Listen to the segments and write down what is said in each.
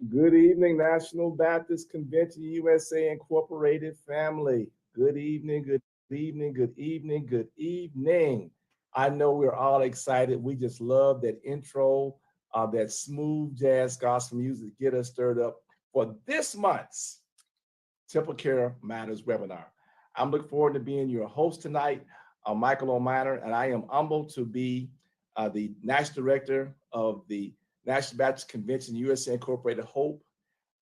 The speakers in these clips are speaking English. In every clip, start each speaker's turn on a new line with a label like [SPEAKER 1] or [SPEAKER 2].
[SPEAKER 1] Good evening, National Baptist Convention USA Incorporated family. Good evening, good evening, good evening, good evening. I know we're all excited. We just love that intro, that smooth jazz gospel music to get us stirred up for this month's Temple Care Matters webinar. I'm looking forward to being your host tonight, Michael O'Miner, and I am humbled to be the National Director of the National Baptist Convention USA Incorporated Hope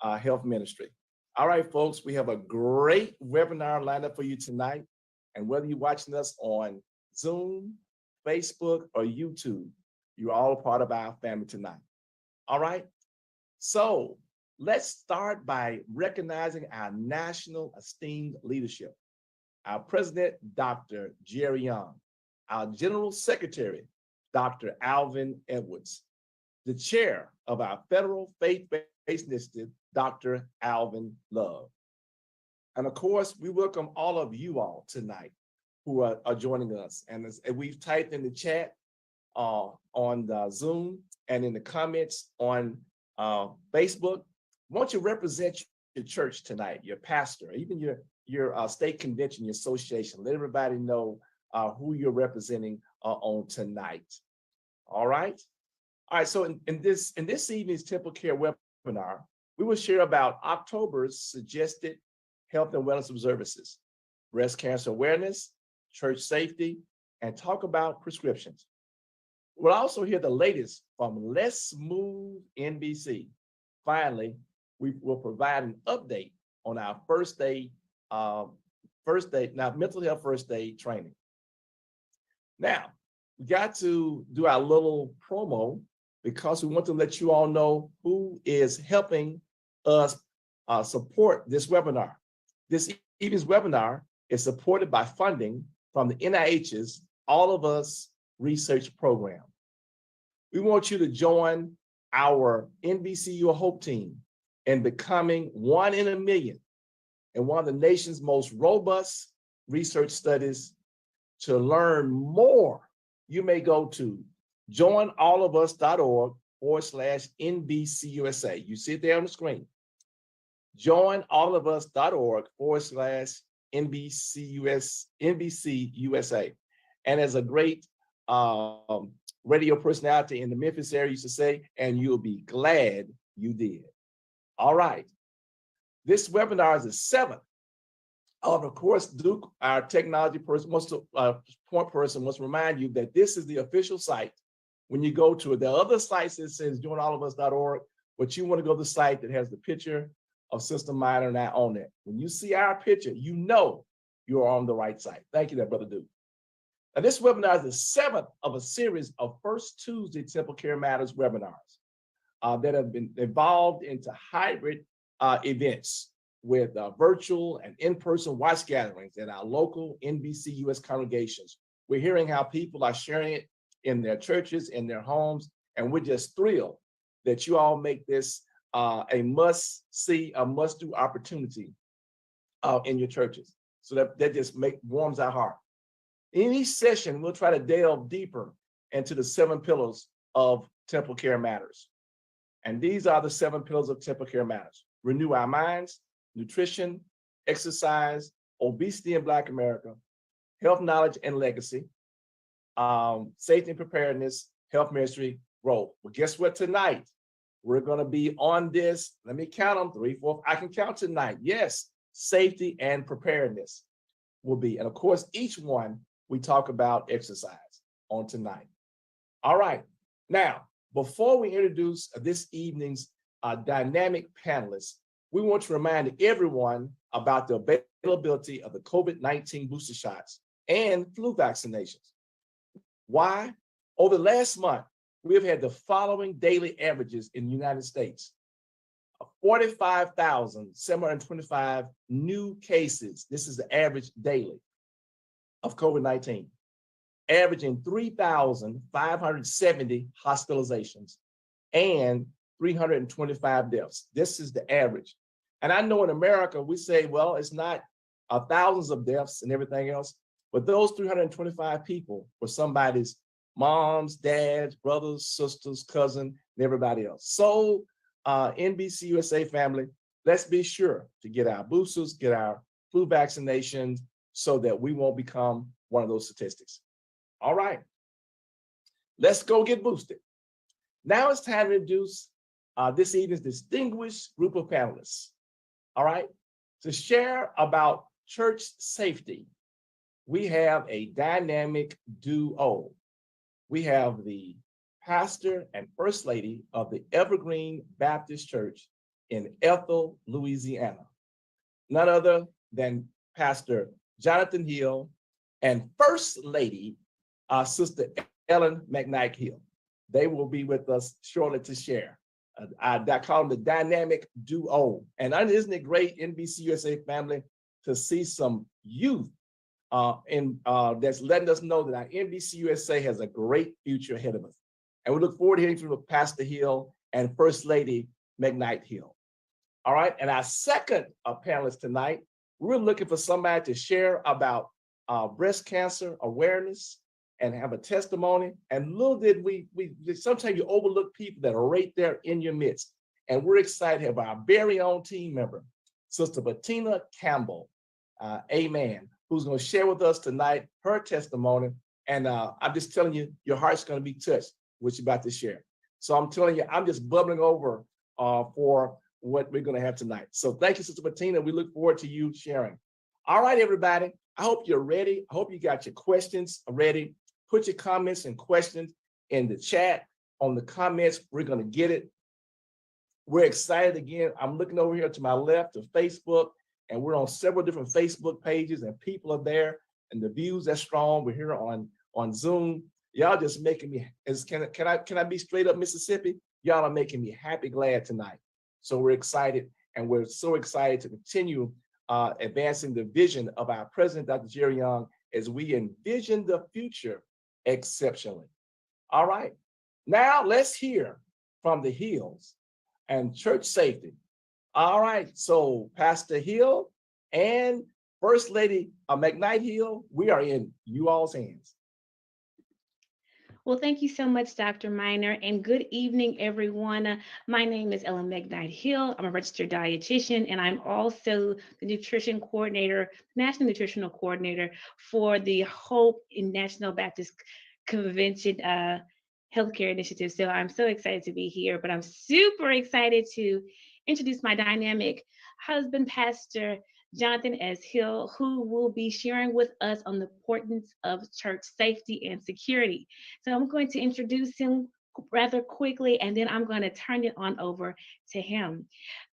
[SPEAKER 1] Health Ministry. All right, folks, we have a great webinar lined up for you tonight. And whether you're watching us on Zoom, Facebook, or YouTube, you're all a part of our family tonight. All right, so let's start by recognizing our national esteemed leadership. Our President, Dr. Jerry Young, our General Secretary, Dr. Alvin Edwards, the chair of our Federal Faith-Based Initiative, Dr. Alvin Love. And of course, we welcome all of you all tonight who are joining us. And we've typed in the chat on the Zoom and in the comments on Facebook, won't you represent your church tonight, your pastor, even your state convention, your association, let everybody know who you're representing on tonight. All right. All right, so in this evening's Temple Care webinar, we will share about October's suggested health and wellness observances, breast cancer awareness, church safety, and talk about prescriptions. We'll also hear the latest from Let's Move NBC. Finally, we will provide an update on our mental health first aid training. Now, we got to do our little promo because we want to let you all know who is helping us support this webinar. This evening's webinar is supported by funding from the NIH's All of Us research program. We want you to join our NBCU Hope team in becoming 1 in a million in one of the nation's most robust research studies. To learn more, you may go to joinallofus.org/NBCUSA. You see it there on the screen. joinallofus.org/NBCUSA. And as a great radio personality in the Memphis area used to say, and you'll be glad you did. All right. This webinar is the 7th. Of course, Duke, our technology person, point person, wants to remind you that this is the official site. When you go to it, there are other sites that says joinallofus.org, but you want to go to the site that has the picture of Sister Minor and I on it. When you see our picture, you know you're on the right site. Thank you there, Brother Duke. Now, this webinar is the 7th of a series of First Tuesday Temple Care Matters webinars that have been evolved into hybrid events with virtual and in-person watch gatherings at our local NBCUS congregations. We're hearing how people are sharing it in their churches, in their homes, and we're just thrilled that you all make this a must-see, a must-do opportunity in your churches. So that just warms our heart. In each session, we'll try to delve deeper into the 7 pillars of Temple Care Matters. And these are the 7 pillars of Temple Care Matters: renew our minds, nutrition, exercise, obesity in Black America, health knowledge and legacy, safety and preparedness, health ministry, growth. Well, guess what? Tonight, we're going to be on this. Let me count them. 3, 4. I can count tonight. Yes, safety and preparedness will be. And of course, each one we talk about exercise on tonight. All right. Now, before we introduce this evening's dynamic panelists, we want to remind everyone about the availability of the COVID-19 booster shots and flu vaccinations. Why? Over the last month, we have had the following daily averages in the United States: 45,725 new cases. This is the average daily of COVID-19, averaging 3,570 hospitalizations and 325 deaths. This is the average. And I know in America, we say, well, it's not thousands of deaths and everything else, but those 325 people were somebody's moms, dads, brothers, sisters, cousin, and everybody else. So NBC USA family, let's be sure to get our boosters, get our flu vaccinations so that we won't become one of those statistics. All right, let's go get boosted. Now it's time to introduce this evening's distinguished group of panelists. All right, to share about church safety, we have a dynamic duo. We have the pastor and first lady of the Evergreen Baptist Church in Ethel, Louisiana, none other than Pastor Jonathan Hill and First Lady, Sister Ellen Mcknight Hill. They will be with us shortly to share. I call them the dynamic duo. And isn't it great, NBC USA family, to see some youth that's letting us know that our NBC USA has a great future ahead of us. And we look forward to hearing from Pastor Hill and First Lady Mcknight Hill. All right, and our second panelist tonight, we're looking for somebody to share about breast cancer awareness and have a testimony. And little did we sometimes you overlook people that are right there in your midst. And we're excited to have our very own team member, Sister Bettina Campbell, amen, who's going to share with us tonight her testimony. And I'm just telling you, your heart's going to be touched, what you're about to share. So I'm telling you, I'm just bubbling over for what we're going to have tonight. So thank you, Sister Bettina. We look forward to you sharing. All right, everybody. I hope you're ready. I hope you got your questions ready. Put your comments and questions in the chat. On the comments, we're going to get it. We're excited again. I'm looking over here to my left to Facebook, and we're on several different Facebook pages, and people are there, and the views are strong. We're here on Zoom. Y'all just making me, can I be straight up Mississippi? Y'all are making me happy, glad tonight. So we're excited, and we're so excited to continue advancing the vision of our President, Dr. Jerry Young, as we envision the future exceptionally. All right, now let's hear from the Hills and church safety. All right, so Pastor Hill and First Lady Mcknight Hill, we are in you all's hands.
[SPEAKER 2] Well, thank you so much, Dr. Miner, and good evening, everyone. My name is Ellen Mcknight Hill. I'm a registered dietitian, and I'm also the nutrition coordinator, national nutritional coordinator for the Hope in National Baptist Convention Healthcare Initiative. So I'm so excited to be here, but I'm super excited to introduce my dynamic husband, Pastor Jonathan S. Hill, who will be sharing with us on the importance of church safety and security. So I'm going to introduce him rather quickly, and then I'm going to turn it on over to him.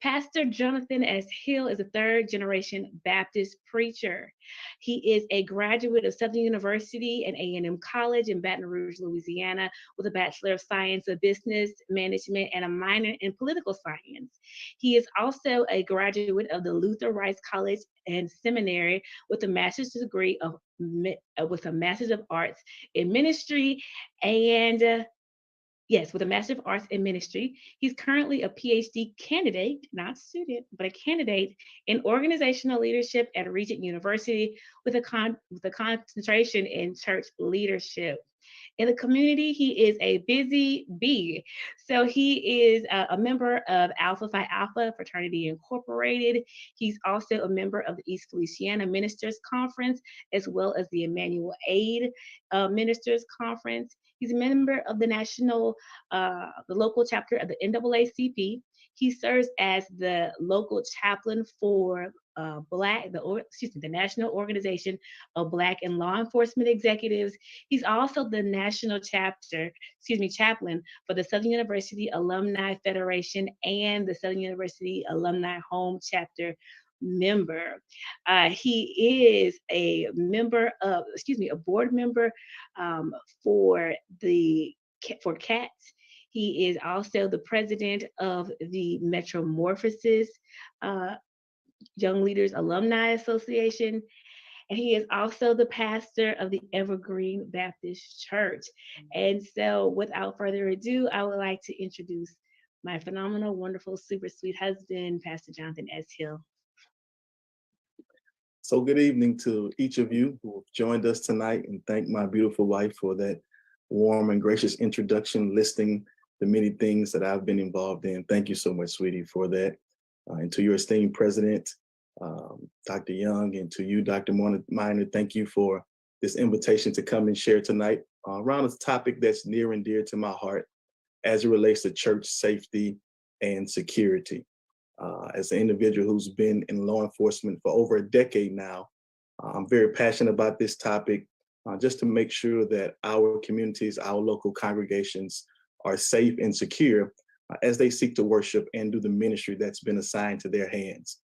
[SPEAKER 2] Pastor Jonathan S. Hill is a third-generation Baptist preacher. He is a graduate of Southern University and A&M College in Baton Rouge, Louisiana, with a Bachelor of Science of Business Management and a minor in Political Science. He is also a graduate of the Luther Rice College and Seminary with a master's degree with a Master's of Arts in Ministry and with a Master of Arts in Ministry. He's currently a PhD candidate, not student, but a candidate in organizational leadership at Regent University with a concentration in church leadership. In the community, he is a busy bee. So he is a member of Alpha Phi Alpha Fraternity Incorporated. He's also a member of the East Feliciana Ministers Conference, as well as the Emmanuel Aid Ministers Conference. He's a member of the local chapter of the NAACP. He serves as the local chaplain for the National Organization of Black and Law Enforcement Executives. He's also the national chaplain for the Southern University Alumni Federation and the Southern University Alumni Home Chapter member. He is a board member for CATS. He is also the president of the Metamorphosis Young Leaders Alumni Association, and he is also the pastor of the Evergreen Baptist Church. And so without further ado, I would like to introduce my phenomenal, wonderful, super sweet husband, Pastor Jonathan S. Hill.
[SPEAKER 3] So good evening to each of you who have joined us tonight, and thank my beautiful wife for that warm and gracious introduction listing the many things that I've been involved in. Thank you so much, sweetie, for that. And to your esteemed president, Dr. Young, and to you, Dr. Minor, thank you for this invitation to come and share tonight around a topic that's near and dear to my heart as it relates to church safety and security. As an individual who's been in law enforcement for over a decade now, I'm very passionate about this topic, just to make sure that our communities, our local congregations are safe and secure as they seek to worship and do the ministry that's been assigned to their hands.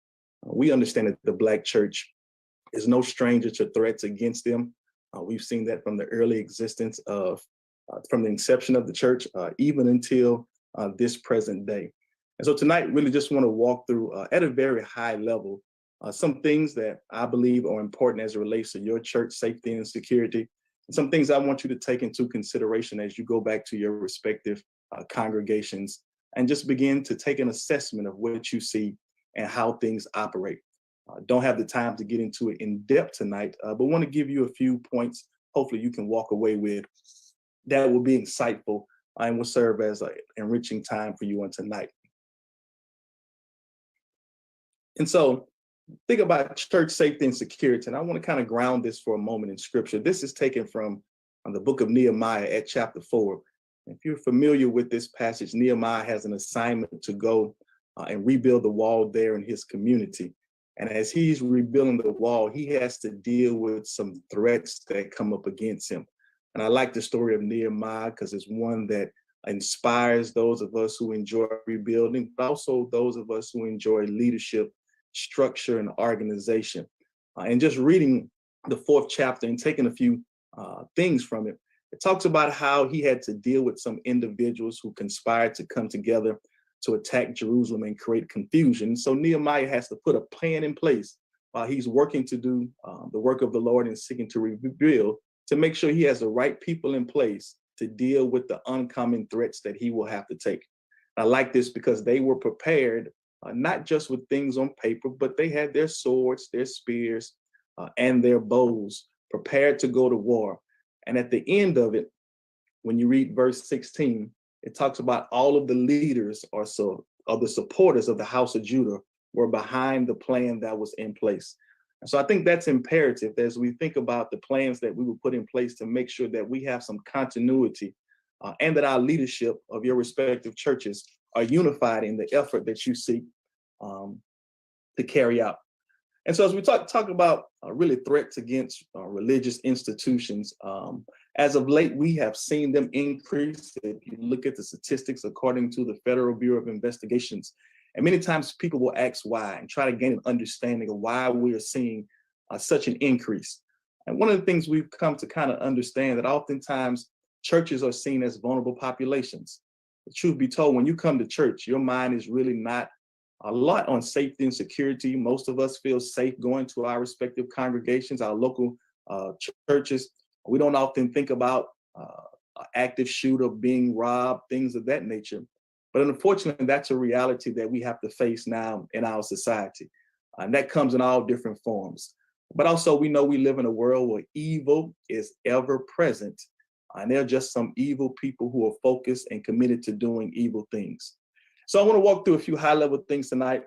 [SPEAKER 3] We understand that the Black church is no stranger to threats against them. We've seen that from the early existence of, from the inception of the church, even until this present day. And so tonight, really just want to walk through at a very high level, some things that I believe are important as it relates to your church safety and security, and some things I want you to take into consideration as you go back to your respective congregations and just begin to take an assessment of what you see and how things operate. Don't have the time to get into it in depth tonight, but want to give you a few points hopefully you can walk away with that will be insightful and will serve as an enriching time for you on tonight. And so think about church safety and security, and I want to kind of ground this for a moment in scripture. This is taken from the book of Nehemiah at chapter 4. If you're familiar with this passage, Nehemiah has an assignment to go and rebuild the wall there in his community. And as he's rebuilding the wall, he has to deal with some threats that come up against him. And I like the story of Nehemiah because it's one that inspires those of us who enjoy rebuilding, but also those of us who enjoy leadership, structure, and organization. And just reading the 4th chapter and taking a few things from it, it talks about how he had to deal with some individuals who conspired to come together to attack Jerusalem and create confusion. So Nehemiah has to put a plan in place while he's working to do the work of the Lord and seeking to rebuild, to make sure he has the right people in place to deal with the uncommon threats that he will have to take. I like this because they were prepared, not just with things on paper, but they had their swords, their spears, and their bows prepared to go to war. And at the end of it, when you read verse 16, it talks about all of the leaders or the supporters of the house of Judah were behind the plan that was in place. And so I think that's imperative as we think about the plans that we will put in place to make sure that we have some continuity and that our leadership of your respective churches are unified in the effort that you seek to carry out. And so as we talk about really threats against religious institutions, as of late, we have seen them increase. If you look at the statistics according to the Federal Bureau of Investigations, and many times people will ask why and try to gain an understanding of why we are seeing such an increase. And one of the things we've come to kind of understand that oftentimes churches are seen as vulnerable populations. The truth be told, when you come to church, your mind is really not a lot on safety and security. Most of us feel safe going to our respective congregations, our local churches. We don't often think about an active shooter being robbed, things of that nature. But unfortunately, that's a reality that we have to face now in our society. And that comes in all different forms. But also, we know we live in a world where evil is ever present. And there are just some evil people who are focused and committed to doing evil things. So I want to walk through a few high-level things tonight,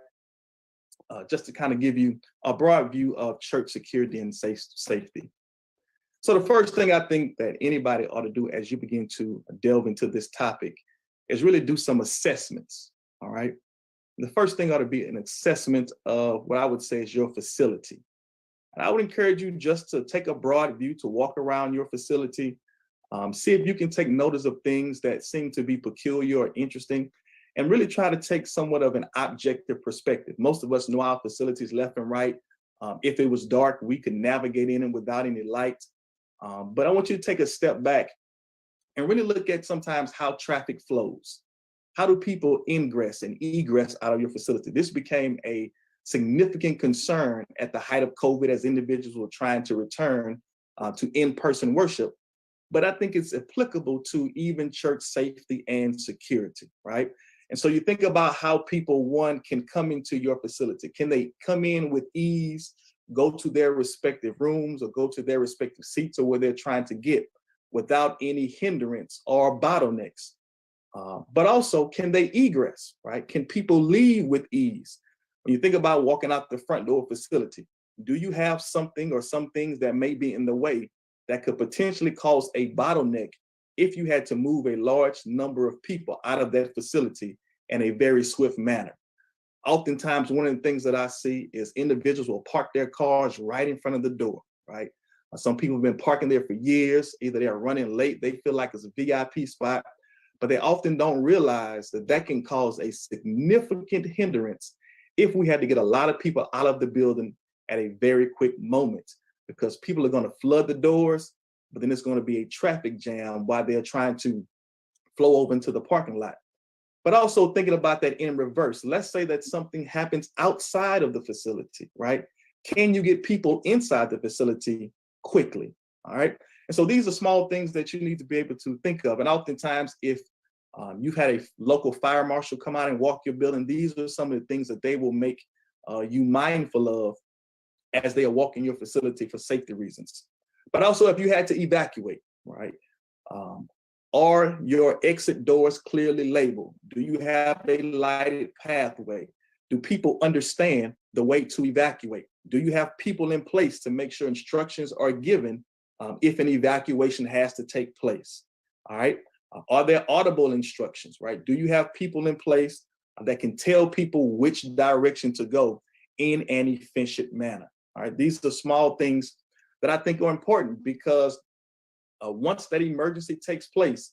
[SPEAKER 3] just to kind of give you a broad view of church security and safety. So the first thing I think that anybody ought to do as you begin to delve into this topic is really do some assessments, all right? The first thing ought to be an assessment of what I would say is your facility. And I would encourage you just to take a broad view to walk around your facility, see if you can take notice of things that seem to be peculiar or interesting, and really try to take somewhat of an objective perspective. Most of us know our facilities left and right. If it was dark, we could navigate in them without any light. But I want you to take a step back and really look at sometimes how traffic flows. How do people ingress and egress out of your facility? This became a significant concern at the height of COVID as individuals were trying to return to in-person worship. But I think it's applicable to even church safety and security, right? And so you think about how people, one, can come into your facility. Can they come in with ease, go to their respective rooms or go to their respective seats or where they're trying to get without any hindrance or bottlenecks? But also, can they egress, right? Can people leave with ease? When you think about walking out the front door facility, do you have something or some things that may be in the way that could potentially cause a bottleneck if you had to move a large number of people out of that facility in a very swift manner? Oftentimes, one of the things that I see is individuals will park their cars right in front of the door, right? Some people have been parking there for years. Either they're running late, they feel like it's a VIP spot, but they often don't realize that that can cause a significant hindrance if we had to get a lot of people out of the building at a very quick moment, because people are going to flood the doors, but then it's going to be a traffic jam while they're trying to flow over into the parking lot. But also thinking about that in reverse, let's say that something happens outside of the facility, right? Can you get people inside the facility quickly? All right. And so these are small things that you need to be able to think of. And oftentimes, if you've had a local fire marshal come out and walk your building, these are some of the things that they will make you mindful of as they are walking your facility for safety reasons. But also, if you had to evacuate, right? Are your exit doors clearly labeled? Do you have a lighted pathway? Do people understand the way to evacuate? Do you have people in place to make sure instructions are given if an evacuation has to take place? All right. Are there audible instructions, right? Do you have people in place that can tell people which direction to go in an efficient manner? All right. These are small things that I think are important, because once that emergency takes place,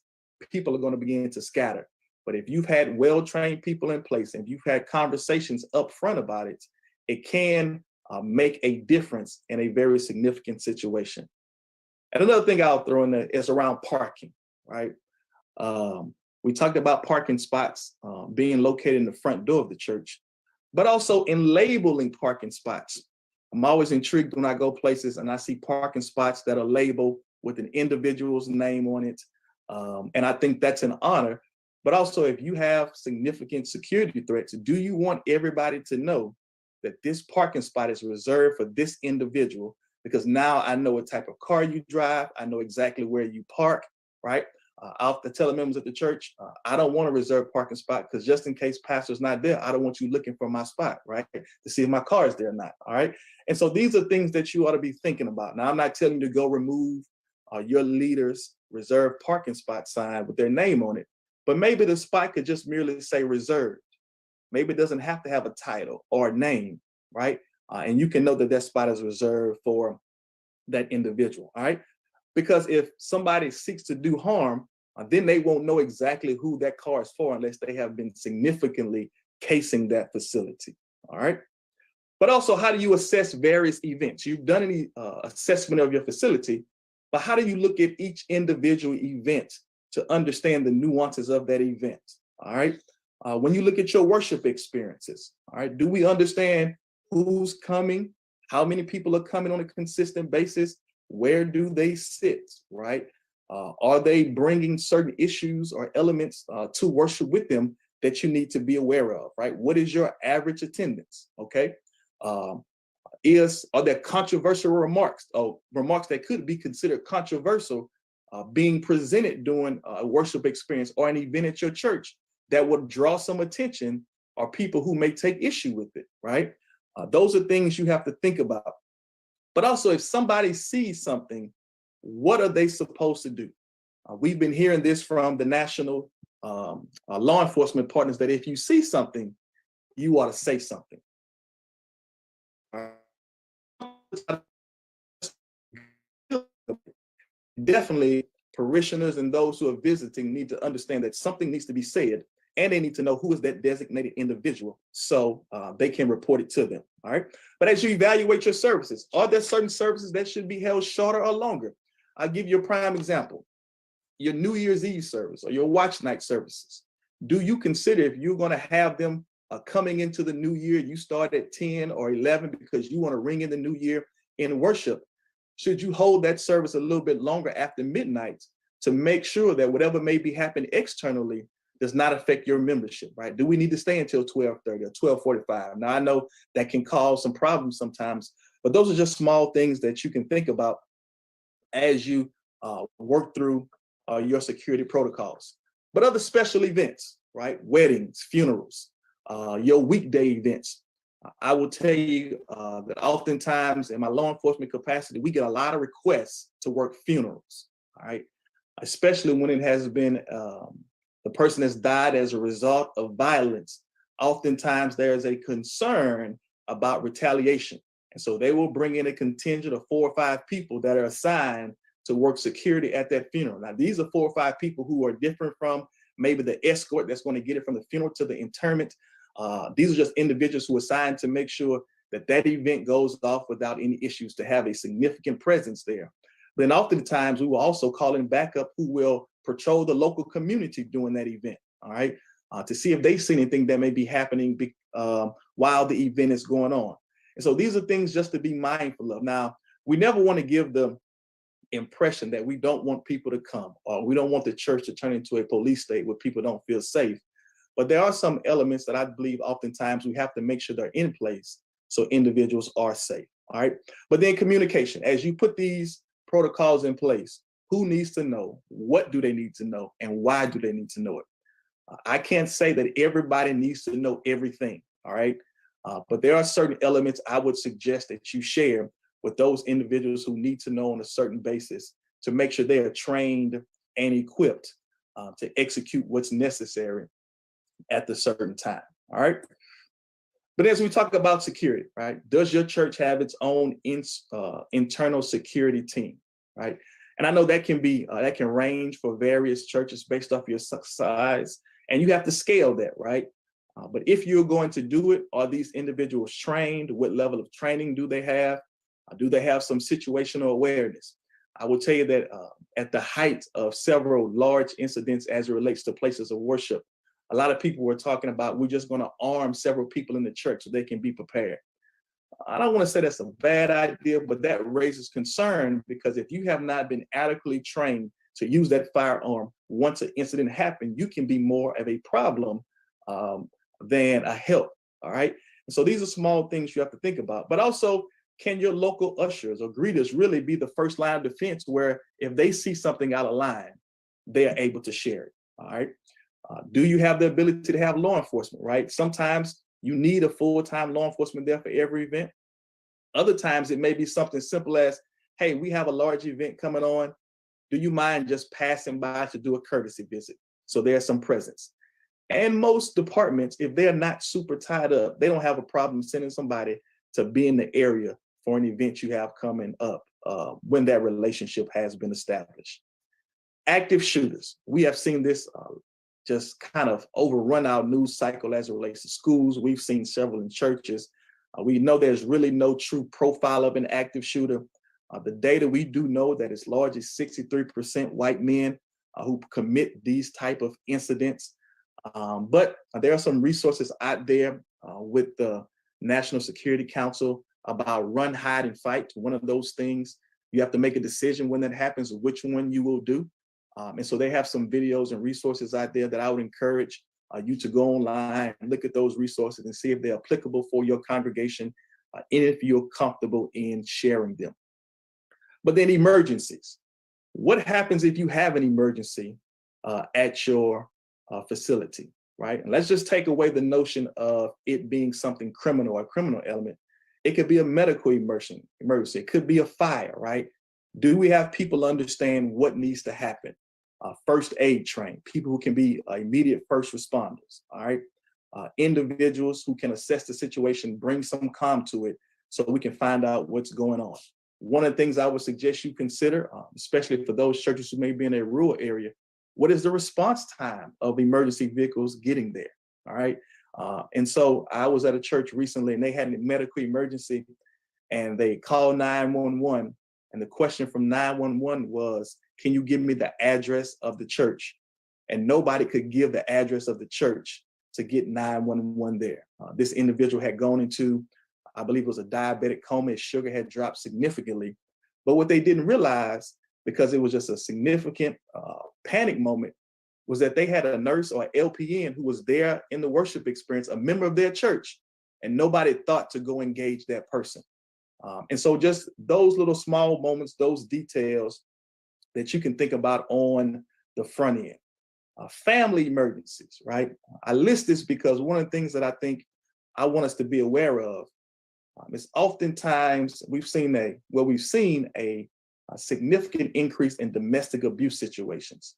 [SPEAKER 3] people are going to begin to scatter. But if you've had well-trained people in place and you've had conversations up front about it, it can make a difference in a very significant situation. And another thing I'll throw in there is around parking, right? We talked about parking spots being located in the front door of the church, but also in labeling parking spots. I'm always intrigued when I go places and I see parking spots that are labeled with an individual's name on it. And I think that's an honor. But also, if you have significant security threats, do you want everybody to know that this parking spot is reserved for this individual? Because now I know what type of car you drive. I know exactly where you park, right? I'll have to tell the members at the church, I don't want a reserved parking spot, because just in case pastor's not there, I don't want you looking for my spot, right? To see if my car is there or not, all right? And so these are things that you ought to be thinking about. Now, I'm not telling you to go remove your leader's reserved parking spot sign with their name on it, but maybe the spot could just merely say reserved. Maybe it doesn't have to have a title or a name, right? And you can know that that spot is reserved for that individual, all right? Because if somebody seeks to do harm, then they won't know exactly who that car is for unless they have been significantly casing that facility, all right? But also, how do you assess various events? You've done any assessment of your facility, but how do you look at each individual event to understand the nuances of that event, all right? When you look at your worship experiences, all right, do we understand who's coming? How many people are coming on a consistent basis? Where do they sit, right? Are they bringing certain issues or elements to worship with them that you need to be aware of, right? What is your average attendance, okay? Are there controversial remarks, remarks that could be considered controversial being presented during a worship experience or an event at your church that would draw some attention, or people who may take issue with it, right? Those are things you have to think about. But also, if somebody sees something, what are they supposed to do? We've been hearing this from the national law enforcement partners, that if you see something, you ought to say something. Definitely, parishioners and those who are visiting need to understand that something needs to be said, and they need to know who is that designated individual so they can report it to them, all right? But as you evaluate your services, are there certain services that should be held shorter or longer? I'll give you a prime example. Your New Year's Eve service or your watch night services. Do you consider, if you're going to have them coming into the new year, you start at 10 or 11 because you want to ring in the new year in worship, should you hold that service a little bit longer after midnight to make sure that whatever may be happening externally does not affect your membership, right? Do we need to stay until 12:30 or 12:45? Now, I know that can cause some problems sometimes, but those are just small things that you can think about as you work through your security protocols. But other special events, right? Weddings, funerals, your weekday events. I will tell you that oftentimes in my law enforcement capacity, we get a lot of requests to work funerals, all right? Especially when it has been the person has died as a result of violence. Oftentimes there is a concern about retaliation. And so they will bring in a contingent of 4 or 5 people that are assigned to work security at that funeral. Now, these are 4 or 5 people who are different from maybe the escort that's going to get it from the funeral to the interment. These are just individuals who are assigned to make sure that that event goes off without any issues, to have a significant presence there. But then oftentimes we will also call in backup who will patrol the local community during that event, all right, to see if they see anything that may be happening while the event is going on. And so these are things just to be mindful of. Now, we never want to give the impression that we don't want people to come, or we don't want the church to turn into a police state where people don't feel safe. But there are some elements that I believe oftentimes we have to make sure they're in place so individuals are safe, all right? But then communication, as you put these protocols in place, who needs to know, what do they need to know, and why do they need to know it? I can't say that everybody needs to know everything, all right? But there are certain elements I would suggest that you share with those individuals who need to know on a certain basis to make sure they are trained and equipped to execute what's necessary at the certain time, all right? But as we talk about security, right? Does your church have its own internal security team, right? And I know that can be, that can range for various churches based off your size, and you have to scale that, right? But if you're going to do it, are these individuals trained? What level of training do they have? Do they have some situational awareness? I will tell you that at the height of several large incidents as it relates to places of worship, a lot of people were talking about, we're just going to arm several people in the church so they can be prepared. I don't want to say that's a bad idea, but that raises concern, because if you have not been adequately trained to use that firearm once an incident happened, you can be more of a problem than a help, all right? And so these are small things you have to think about. But also, can your local ushers or greeters really be the first line of defense, where if they see something out of line, they are able to share it, all right? Do you have the ability to have law enforcement, right? Sometimes you need a full-time law enforcement there for every event. Other times it may be something simple as, hey, we have a large event coming on. Do you mind just passing by to do a courtesy visit? So there's some presence. And most departments, if they're not super tied up, they don't have a problem sending somebody to be in the area for an event you have coming up when that relationship has been established. Active shooters. We have seen this just kind of overrun our news cycle as it relates to schools. We've seen several in churches. We know there's really no true profile of an active shooter. The data we do know that it's largely 63% white men who commit these type of incidents. But there are some resources out there with the National Security Council about run, hide, and fight. One of those things, you have to make a decision when that happens, which one you will do. And so they have some videos and resources out there that I would encourage you to go online and look at those resources and see if they're applicable for your congregation and if you're comfortable in sharing them. But then emergencies. What happens if you have an emergency at your facility, right? And let's just take away the notion of it being something criminal, a criminal element. It could be a medical emergency. It could be a fire, right? Do we have people understand what needs to happen? First aid trained, people who can be immediate first responders, all right? Individuals who can assess the situation, bring some calm to it so we can find out what's going on. One of the things I would suggest you consider, especially for those churches who may be in a rural area, what is the response time of emergency vehicles getting there, all right? And so I was at a church recently and they had a medical emergency and they called 911. And the question from 911 was, can you give me the address of the church? And nobody could give the address of the church to get 911 there. This individual had gone into, I believe it was a diabetic coma. His sugar had dropped significantly. But what they didn't realize, because it was just a significant panic moment, was that they had a nurse or an LPN who was there in the worship experience, a member of their church, and nobody thought to go engage that person. And so just those little small moments, those details that you can think about on the front end. family emergencies, right? I list this because one of the things that I think I want us to be aware of is oftentimes we've seen a significant increase in domestic abuse situations.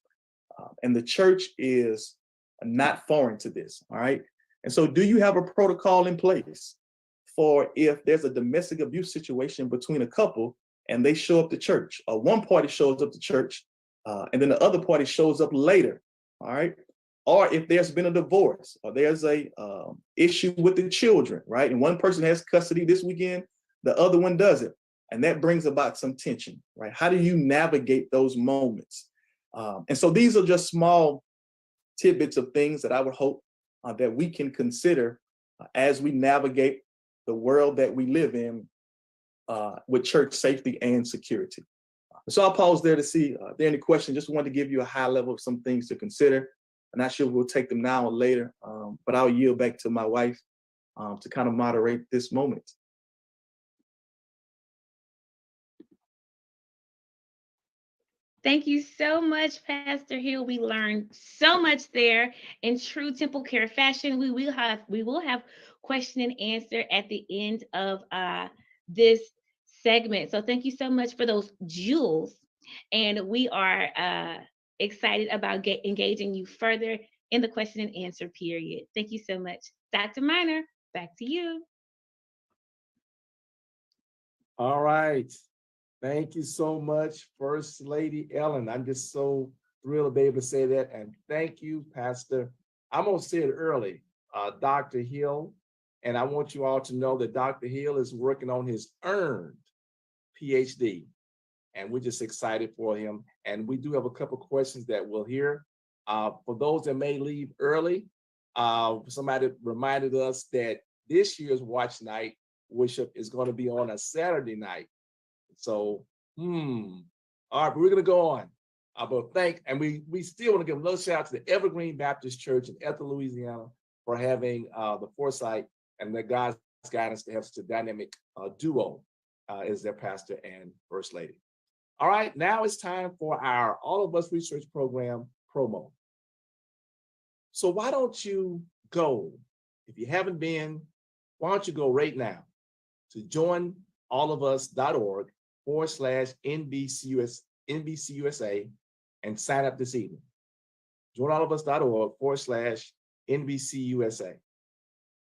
[SPEAKER 3] And the church is not foreign to this, all right? And so do you have a protocol in place for if there's a domestic abuse situation between a couple and they show up to church, or one party shows up to church and then the other party shows up later, all right? Or if there's been a divorce or there's a issue with the children, right? And one person has custody this weekend, the other one doesn't. And that brings about some tension, right? How do you navigate those moments? And so these are just small tidbits of things that I would hope that we can consider as we navigate the world that we live in with church safety and security. So I'll pause there to see if there are any questions. Just wanted to give you a high level of some things to consider. I'm not sure we'll take them now or later, but I'll yield back to my wife to kind of moderate this moment.
[SPEAKER 2] Thank you so much, Pastor Hill. We learned so much there. In true Temple Care fashion, we will have question and answer at the end of this segment. So thank you so much for those jewels. And we are excited about engaging you further in the question and answer period. Thank you so much. Dr. Minor, back to you.
[SPEAKER 1] All right. Thank you so much, First Lady Ellen. I'm just so thrilled to be able to say that. And thank you, Pastor. I'm going to say it early, Dr. Hill. And I want you all to know that Dr. Hill is working on his earned PhD. And we're just excited for him. And we do have a couple of questions that we'll hear. For those that may leave early, somebody reminded us that this year's Watch Night worship is going to be on a Saturday night. So, all right, but we're going to go on. And we still want to give a little shout out to the Evergreen Baptist Church in Ethel, Louisiana, for having the foresight and the God's guidance to have such a dynamic duo as their pastor and first lady. All right, now it's time for our All of Us Research Program promo. So why don't you go, if you haven't been, why don't you go right now to joinallofus.org/NBCUSA and sign up this evening. joinallofus.org/NBCUSA.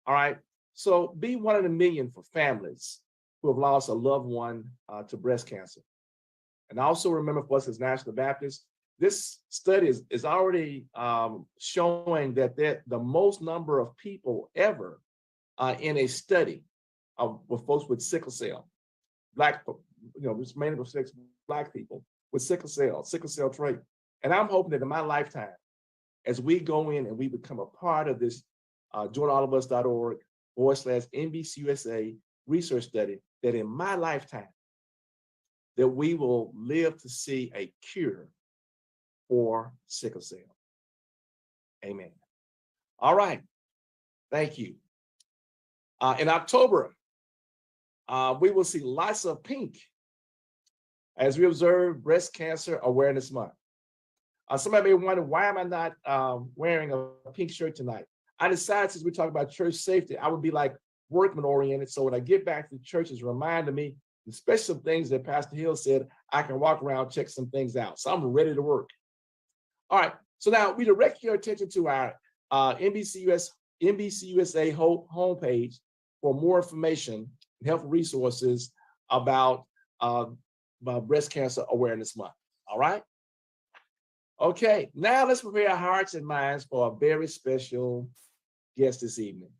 [SPEAKER 1] All right, so be one of the million for families who have lost a loved one to breast cancer. And also remember for us as National Baptists, this study is already showing that the most number of people ever in a study with folks with sickle cell, it's mainly with Black people with sickle cell trait. And I'm hoping that in my lifetime, as we go in and we become a part of this joinallofus.org/NBCUSA research study, that in my lifetime, that we will live to see a cure for sickle cell. Amen. All right. Thank you. In October, we will see lots of pink as we observe Breast Cancer Awareness Month. Somebody may wonder, why am I not wearing a pink shirt tonight? I decided, since we talk about church safety, I would be like workman oriented. So when I get back to the church, it's reminding me, especially some things that Pastor Hill said, I can walk around, check some things out. So I'm ready to work. All right. So now we direct your attention to our NBCUSA homepage for more information and helpful resources about Breast Cancer Awareness Month. All right. Okay. Now let's prepare our hearts and minds for a very special guest this evening.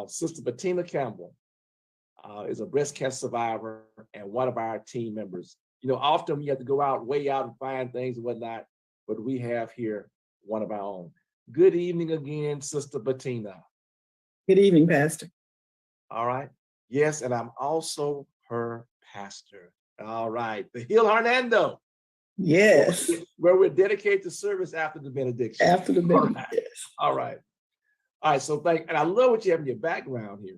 [SPEAKER 1] Sister Bettina Campbell is a breast cancer survivor and one of our team members. Often you have to go way out and find things and whatnot, but we have here one of our own. Good evening again, Sister Bettina.
[SPEAKER 4] Good evening, Pastor.
[SPEAKER 1] All right. Yes, and I'm also her pastor. All right. The Hill Hernando.
[SPEAKER 4] Yes.
[SPEAKER 1] Where we're dedicated to service after the benediction.
[SPEAKER 4] After the benediction.
[SPEAKER 1] All right. Yes. All right. All right. So and I love what you have in your background here.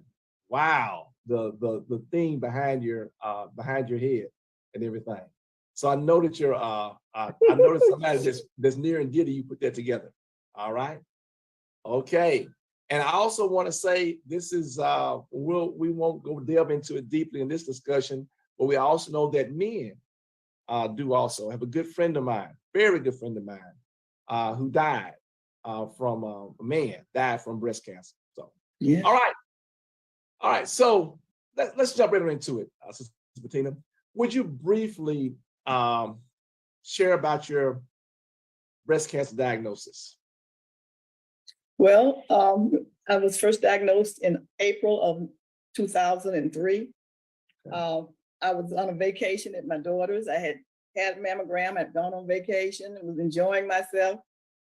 [SPEAKER 1] Wow. The theme behind your head and everything. So I know that you're I know that somebody that's near and dear to you put that together. All right. Okay. And I also want to say this is we won't go delve into it deeply in this discussion, but we also know that men do also. I have a good friend of mine, very good friend of mine, who died from a man, died from breast cancer. So
[SPEAKER 4] Yeah.
[SPEAKER 1] all right. So let's jump right into it, Sister Bettina. Would you briefly share about your breast cancer diagnosis?
[SPEAKER 4] Well, I was first diagnosed in April of 2003. I was on a vacation at my daughter's. I had a mammogram. I'd gone on vacation and was enjoying myself.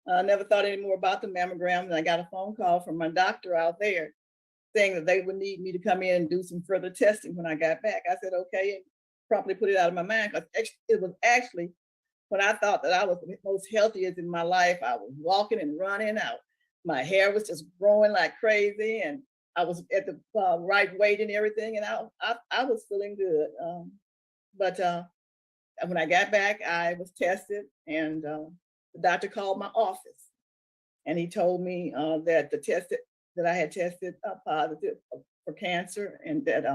[SPEAKER 4] I never thought any more about the mammogram. And I got a phone call from my doctor out there saying that they would need me to come in and do some further testing when I got back. I said, okay, and promptly put it out of my mind, because it was actually when I thought that I was the most healthiest in my life. I was walking and running out. My hair was just growing like crazy, and I was at the right weight and everything, and I was feeling good. But when I got back, I was tested, and the doctor called my office, and he told me that that I had tested positive for cancer, and that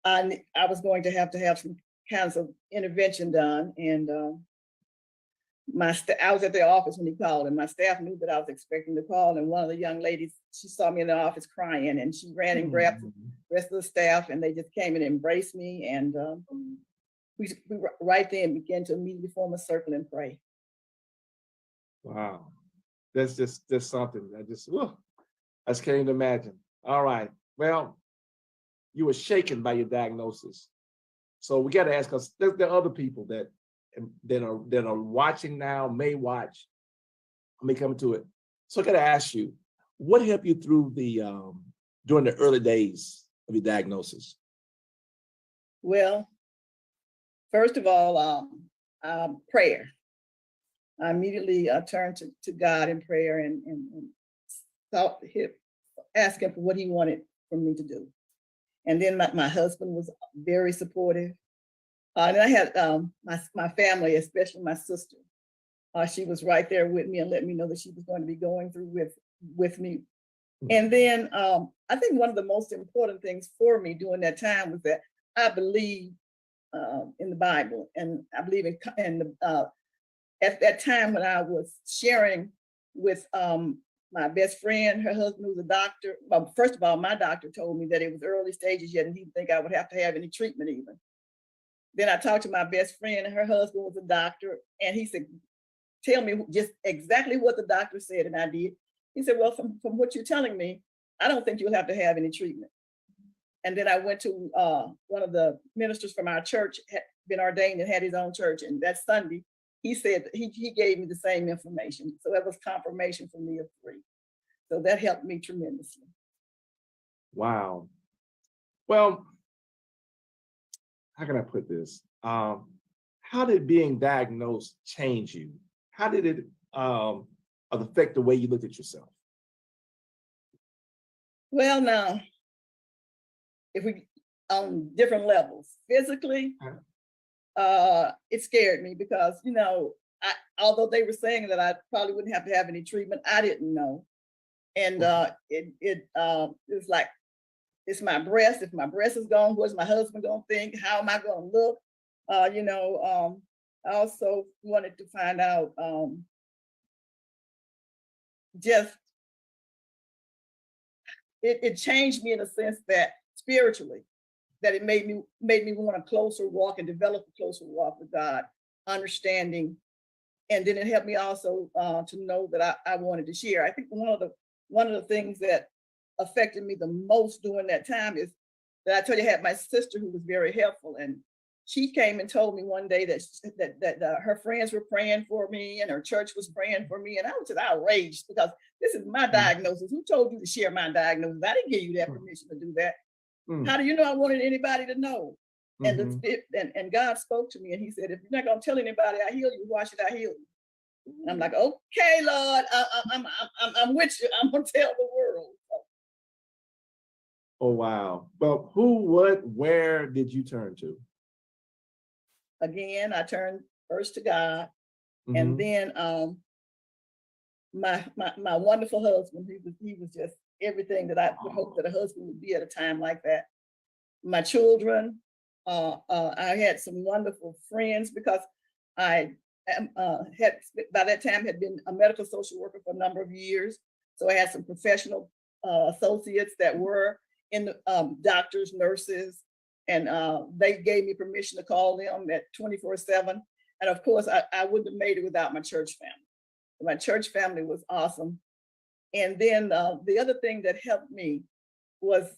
[SPEAKER 4] I was going to have some kinds of intervention done. And I was at the office when he called, and my staff knew that I was expecting the call. And one of the young ladies, she saw me in the office crying, and she ran and grabbed the rest of the staff, and they just came and embraced me. And we right then began to immediately form a circle and pray.
[SPEAKER 1] Wow, that's something. I just can't even imagine. All right, well, you were shaken by your diagnosis, so we got to ask us. There are other people that are watching now, may watch, may come to it. So I got to ask you, what helped you through during the early days of your diagnosis?
[SPEAKER 4] Well, first of all, prayer. I immediately turned to God in prayer and sought him, asked him for what he wanted for me to do. And then my husband was very supportive. And I had my family, especially my sister. She was right there with me and let me know that she was going to be going through with me. And then I think one of the most important things for me during that time was that I believe in the Bible, and I believe at that time when I was sharing with my best friend, her husband was a doctor. Well, first of all, my doctor told me that it was early stages yet, and he didn't think I would have to have any treatment even. Then I talked to my best friend, and her husband was a doctor, and he said, tell me just exactly what the doctor said, and I did. He said, well, from what you're telling me, I don't think you'll have to have any treatment. And then I went to one of the ministers from our church, had been ordained and had his own church, and that Sunday, he said he gave me the same information. So that was confirmation for me of 3. So that helped me tremendously.
[SPEAKER 1] Wow. Well, how can I put this? How did being diagnosed change you? How did it affect the way you looked at yourself?
[SPEAKER 4] Well, now, if we on different levels, physically, it scared me because, although they were saying that I probably wouldn't have to have any treatment, I didn't know. And it was like, it's my breast. If my breast is gone, what's my husband gonna think? How am I gonna look? I also wanted to find out just it changed me in a sense that spiritually, that it made me want a closer walk and develop a closer walk with God, understanding. And then it helped me also to know that I wanted to share. I think one of the things that affected me the most during that time is that I told you I had my sister who was very helpful, and she came and told me one day that her friends were praying for me and her church was praying for me, and I was just outraged because this is my diagnosis. Who told you to share my diagnosis? I didn't give you that permission to do that. How do you know I wanted anybody to know? And and God spoke to me and he said, if you're not gonna tell anybody I heal you, why should I heal you? And I'm like, okay, Lord, I'm with you. I'm gonna tell the world.
[SPEAKER 1] Oh, wow. Well, who, what, where did you turn to?
[SPEAKER 4] again, I turned first to God, and
[SPEAKER 1] Mhm.
[SPEAKER 4] then my wonderful husband, he was just everything that I would hope that a husband would be at a time like that. My children, I had some wonderful friends because I had by that time had been a medical social worker for a number of years. So I had some professional associates that were in the doctors, nurses, and they gave me permission to call them at 24/7. And of course, I wouldn't have made it without my church family. My church family was awesome. And then the other thing that helped me was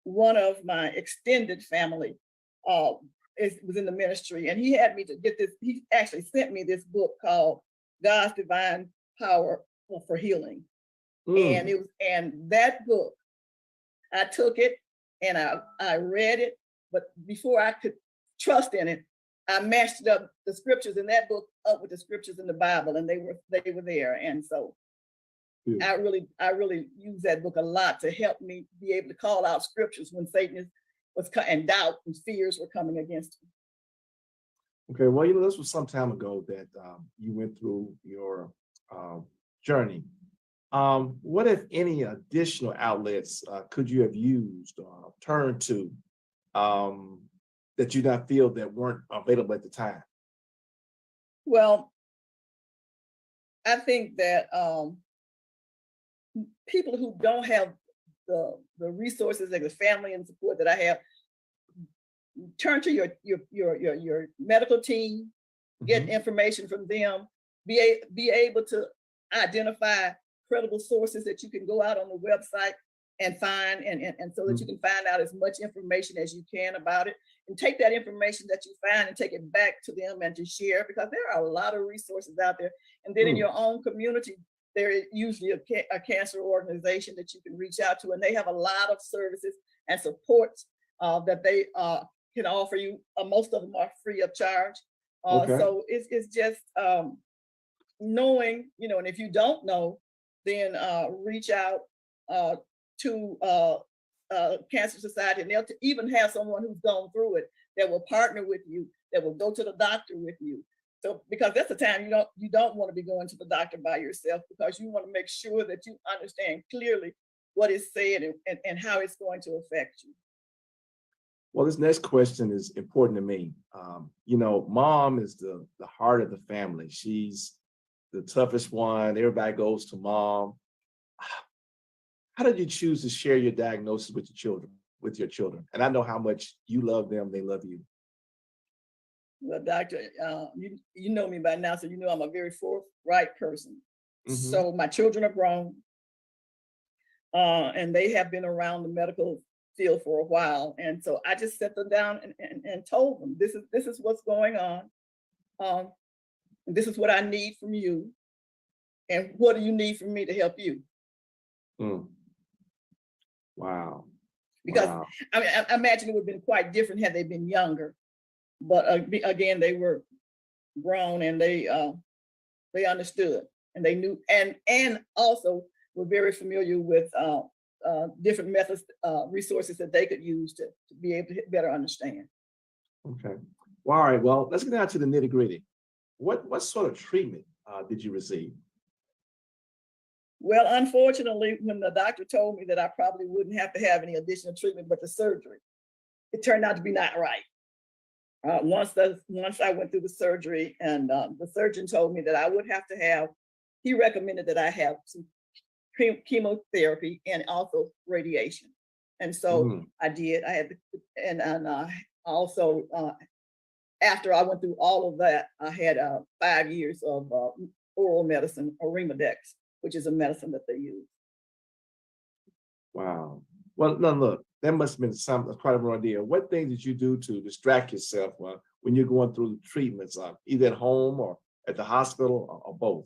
[SPEAKER 4] one of my extended family was in the ministry, and he had me to get this. He actually sent me this book called God's Divine Power for Healing. And it was, and that book, I took it and I read it, but before I could trust in it, I matched up the scriptures in that book up with the scriptures in the Bible, and they were there. And so I really use that book a lot to help me be able to call out scriptures when Satan was and doubt and fears were coming against him.
[SPEAKER 1] Okay, well, you know, this was some time ago that you went through your journey. What, if any, additional outlets could you have used or turned to that you not feel that weren't available at the time?
[SPEAKER 4] Well, I think that people who don't have the resources and the family and support that I have, turn to your medical team, get information from them, be able to identify credible sources that you can go out on the website and find, and so that you can find out as much information as you can about it, and take that information that you find and take it back to them and to share, because there are a lot of resources out there. And then in your own community, there is usually a cancer organization that you can reach out to, and they have a lot of services and supports that they can offer you. Most of them are free of charge. So it's just knowing, you know, and if you don't know, then reach out to Cancer Society, and they'll even have someone who's gone through it that will partner with you, that will go to the doctor with you. So, because that's the time you don't want to be going to the doctor by yourself, because you want to make sure that you understand clearly what is said and how it's going to affect you.
[SPEAKER 1] Well, this next question is important to me. You know, mom is the heart of the family. She's the toughest one. Everybody goes to mom. How did you choose to share your diagnosis with your children? And I know how much you love them, they love you.
[SPEAKER 4] Well, doctor, you know me by now, so you know I'm a very forthright person. So my children are grown, and they have been around the medical field for a while. And so I just set them down and told them, this is what's going on. This is what I need from you. And what do you need from me to help you?
[SPEAKER 1] Wow.
[SPEAKER 4] Because I mean, I imagine it would have been quite different had they been younger. But again, they were grown, and they understood, and they knew, and also were very familiar with different methods, resources that they could use to be able to better understand.
[SPEAKER 1] Okay. Well, all right. Well, let's get down to the nitty gritty. What sort of treatment did you receive?
[SPEAKER 4] Well, unfortunately, when the doctor told me that I probably wouldn't have to have any additional treatment but the surgery, it turned out to be not right. Once I went through the surgery, and the surgeon told me that I would have to have, he recommended that I have some chemotherapy and also radiation. And so I did. I had, and also after I went through all of that, I had 5 years of oral medicine, Arimidex, which is a medicine that they use.
[SPEAKER 1] Wow. Well, no, look, that must have been quite an ordeal. What things did you do to distract yourself when you're going through treatments, either at home or at the hospital, or both?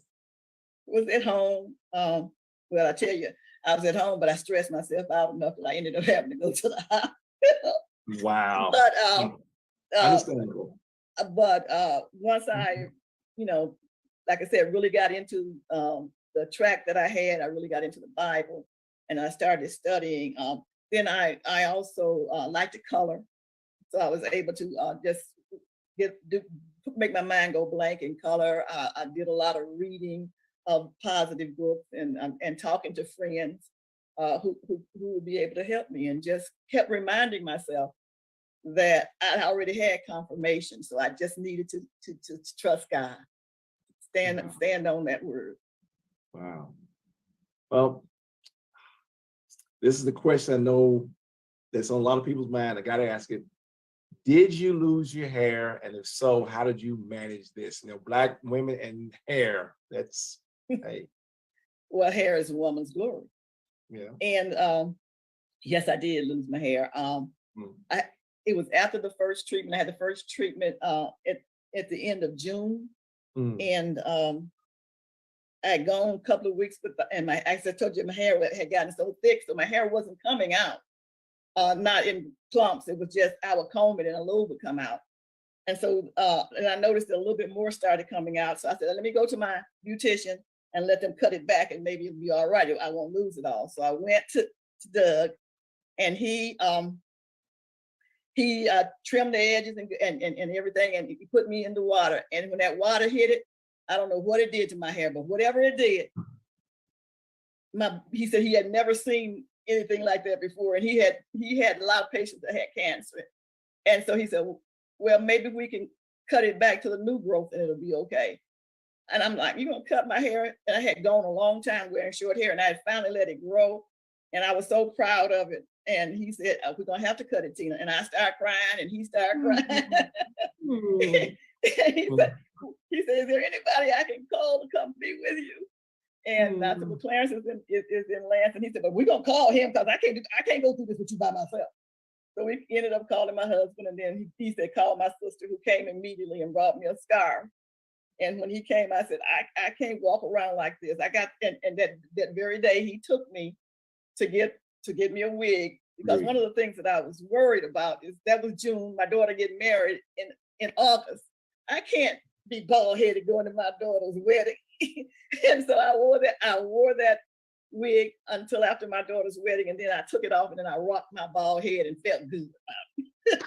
[SPEAKER 4] Was at home. Well, I tell you, I was at home, but I stressed myself out enough that I ended up having to go to the hospital.
[SPEAKER 1] Wow.
[SPEAKER 4] But
[SPEAKER 1] understandable.
[SPEAKER 4] But once I, you know, like I said, really got into the track that I had, I really got into the Bible, and I started studying. Then I also like to color, so I was able to just make my mind go blank in color. I did a lot of reading of positive books and talking to friends who would be able to help me, and just kept reminding myself that I already had confirmation. So I just needed to trust God, stand on that word.
[SPEAKER 1] Wow. Well, this is the question I know that's on a lot of people's mind. I got to ask it. Did you lose your hair? And if so, how did you manage this? You know, Black women and hair, that's, hey.
[SPEAKER 4] Well, hair is a woman's glory.
[SPEAKER 1] Yeah.
[SPEAKER 4] And yes, I did lose my hair. It was after the first treatment. I had the first treatment at the end of June. And I had gone a couple of weeks, and as I told you, my hair had gotten so thick, so my hair wasn't coming out, not in clumps. It was just, I would comb it and a little would come out. And so, and I noticed that a little bit more started coming out. So I said, let me go to my beautician and let them cut it back, and maybe it'll be all right. I won't lose it all. So I went to Doug, and he trimmed the edges and everything, and he put me in the water. And when that water hit it, I don't know what it did to my hair, but whatever it did, he said he had never seen anything like that before. And he had a lot of patients that had cancer. And so he said, well, maybe we can cut it back to the new growth and it'll be okay. And I'm like, you're gonna cut my hair? And I had gone a long time wearing short hair, and I had finally let it grow. And I was so proud of it. And he said, we're gonna have to cut it, Tina. And I started crying, and he started crying. He said, is there anybody I can call to come be with you? And I said, well, Clarence is in Lance. And he said, but we're gonna call him, because I can't go through this with you by myself. So we ended up calling my husband, and then he said, call my sister, who came immediately and brought me a scarf. And when he came, I said, I can't walk around like this. I got, and that very day he took me to get me a wig, because one of the things that I was worried about is that was June, my daughter getting married in August. I can't be bald headed going to my daughter's wedding. And so I wore that wig until after my daughter's wedding, and then I took it off, and then I rocked my bald head and felt good about it.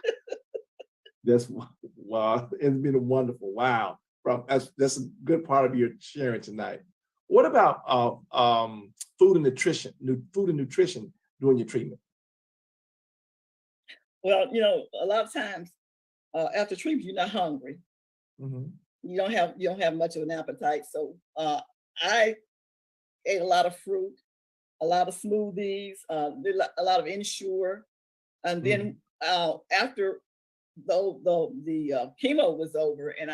[SPEAKER 1] That's, wow, it's been wonderful. Wow. That's a good part of your sharing tonight. What about food and nutrition during your treatment?
[SPEAKER 4] Well, a lot of times after treatment, you're not hungry. You don't have much of an appetite. So I ate a lot of fruit, a lot of smoothies, did a lot of Ensure. And then after the chemo was over and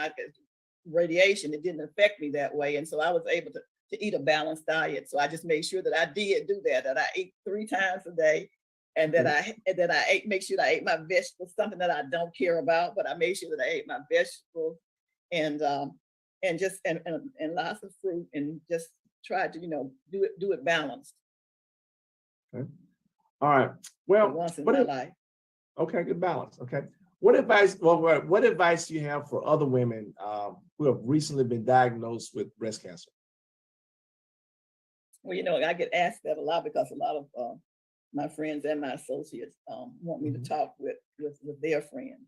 [SPEAKER 4] radiation, it didn't affect me that way. And so I was able to eat a balanced diet. So I just made sure that I did do that I ate 3 times a day, and that I make sure that I ate my vegetables, something that I don't care about, but I made sure that I ate my vegetables and lots of fruit, and just tried to, do it balanced.
[SPEAKER 1] Okay. All right. Well,
[SPEAKER 4] once in my life.
[SPEAKER 1] Okay, good balance. Okay. What advice do you have for other women who have recently been diagnosed with breast cancer? Well,
[SPEAKER 4] I get asked that a lot, because a lot of my friends and my associates want me to talk with their friends.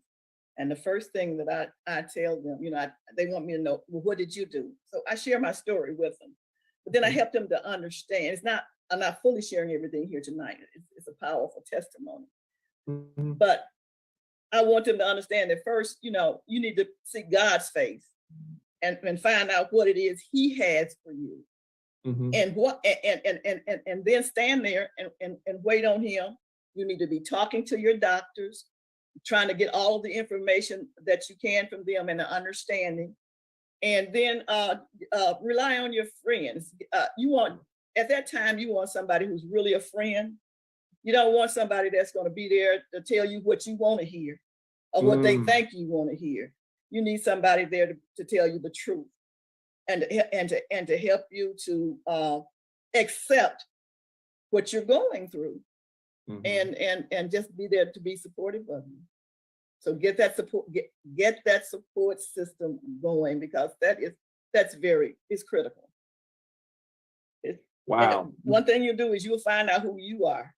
[SPEAKER 4] And the first thing that I tell them, they want me to know, well, what did you do? So I share my story with them, but then I help them to understand. I'm not fully sharing everything here tonight. It's a powerful testimony, but I want them to understand that first, you need to seek God's face and find out what it is He has for you, and what and then stand there and wait on Him. You need to be talking to your doctors, trying to get all of the information that you can from them and the understanding, and then rely on your friends. At that time, you want somebody who's really a friend. You don't want somebody that's going to be there to tell you what you want to hear or what they think you want to hear. You need somebody there to tell you the truth and to help you to accept what you're going through, and just be there to be supportive of you. So get that support, get that support system going, because it's critical.
[SPEAKER 1] Wow.
[SPEAKER 4] One thing you do is you'll find out who you are.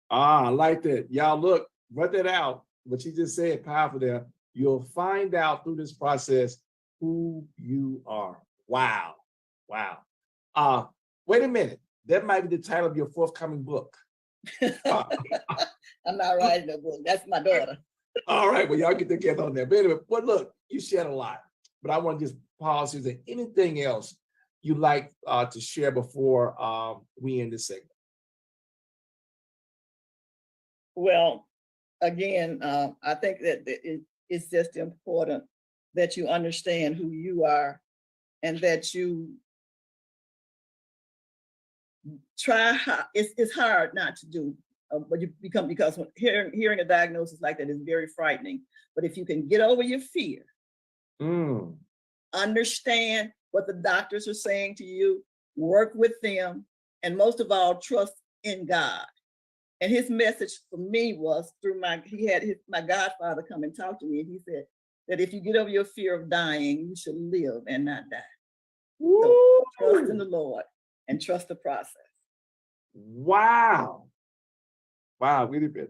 [SPEAKER 1] I like that. Y'all look, write that out. What you just said, powerful there. You'll find out through this process who you are. Wow. Wow. Wait a minute. That might be the title of your forthcoming book.
[SPEAKER 4] I'm not writing a book. That's my daughter.
[SPEAKER 1] All right. Well, y'all get together on that. But anyway, but look, you shared a lot. But I want to just pause. Is there anything else you'd like to share before we end this segment?
[SPEAKER 4] Well, again, I think that it's just important that you understand who you are and that you try. It's hard not to do, but you become, because when hearing a diagnosis like that is very frightening. But if you can get over your fear, understand what the doctors are saying to you, work with them, and most of all, trust in God. And his message for me was through my godfather come and talk to me, and he said that if you get over your fear of dying, you should live and not die. So trust in the Lord and trust the process.
[SPEAKER 1] Wow. Wow, really good.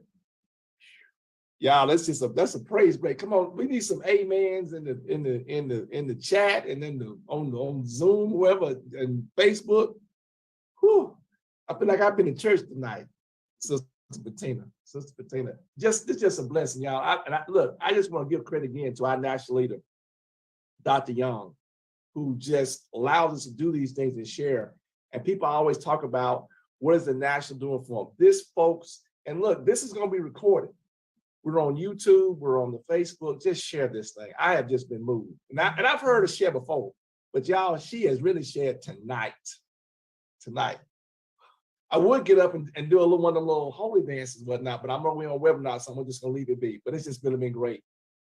[SPEAKER 1] Y'all, that's a praise break. Come on, we need some amens in the chat and then on Zoom, whoever, and Facebook. Whew. I feel like I've been in church tonight. Sister Bettina. It's just a blessing, y'all. I just want to give credit again to our national leader, Dr. Young, who just allows us to do these things and share. And people always talk about what is the national doing for them. This, folks, and look, this is going to be recorded. We're on YouTube, we're on the Facebook. Just share this thing. I have just been moved. And I've heard her share before, but y'all, she has really shared tonight. I would get up and do one of the little holy dances and whatnot, but I'm already on webinar, so I'm just gonna leave it be. But it's just really been great.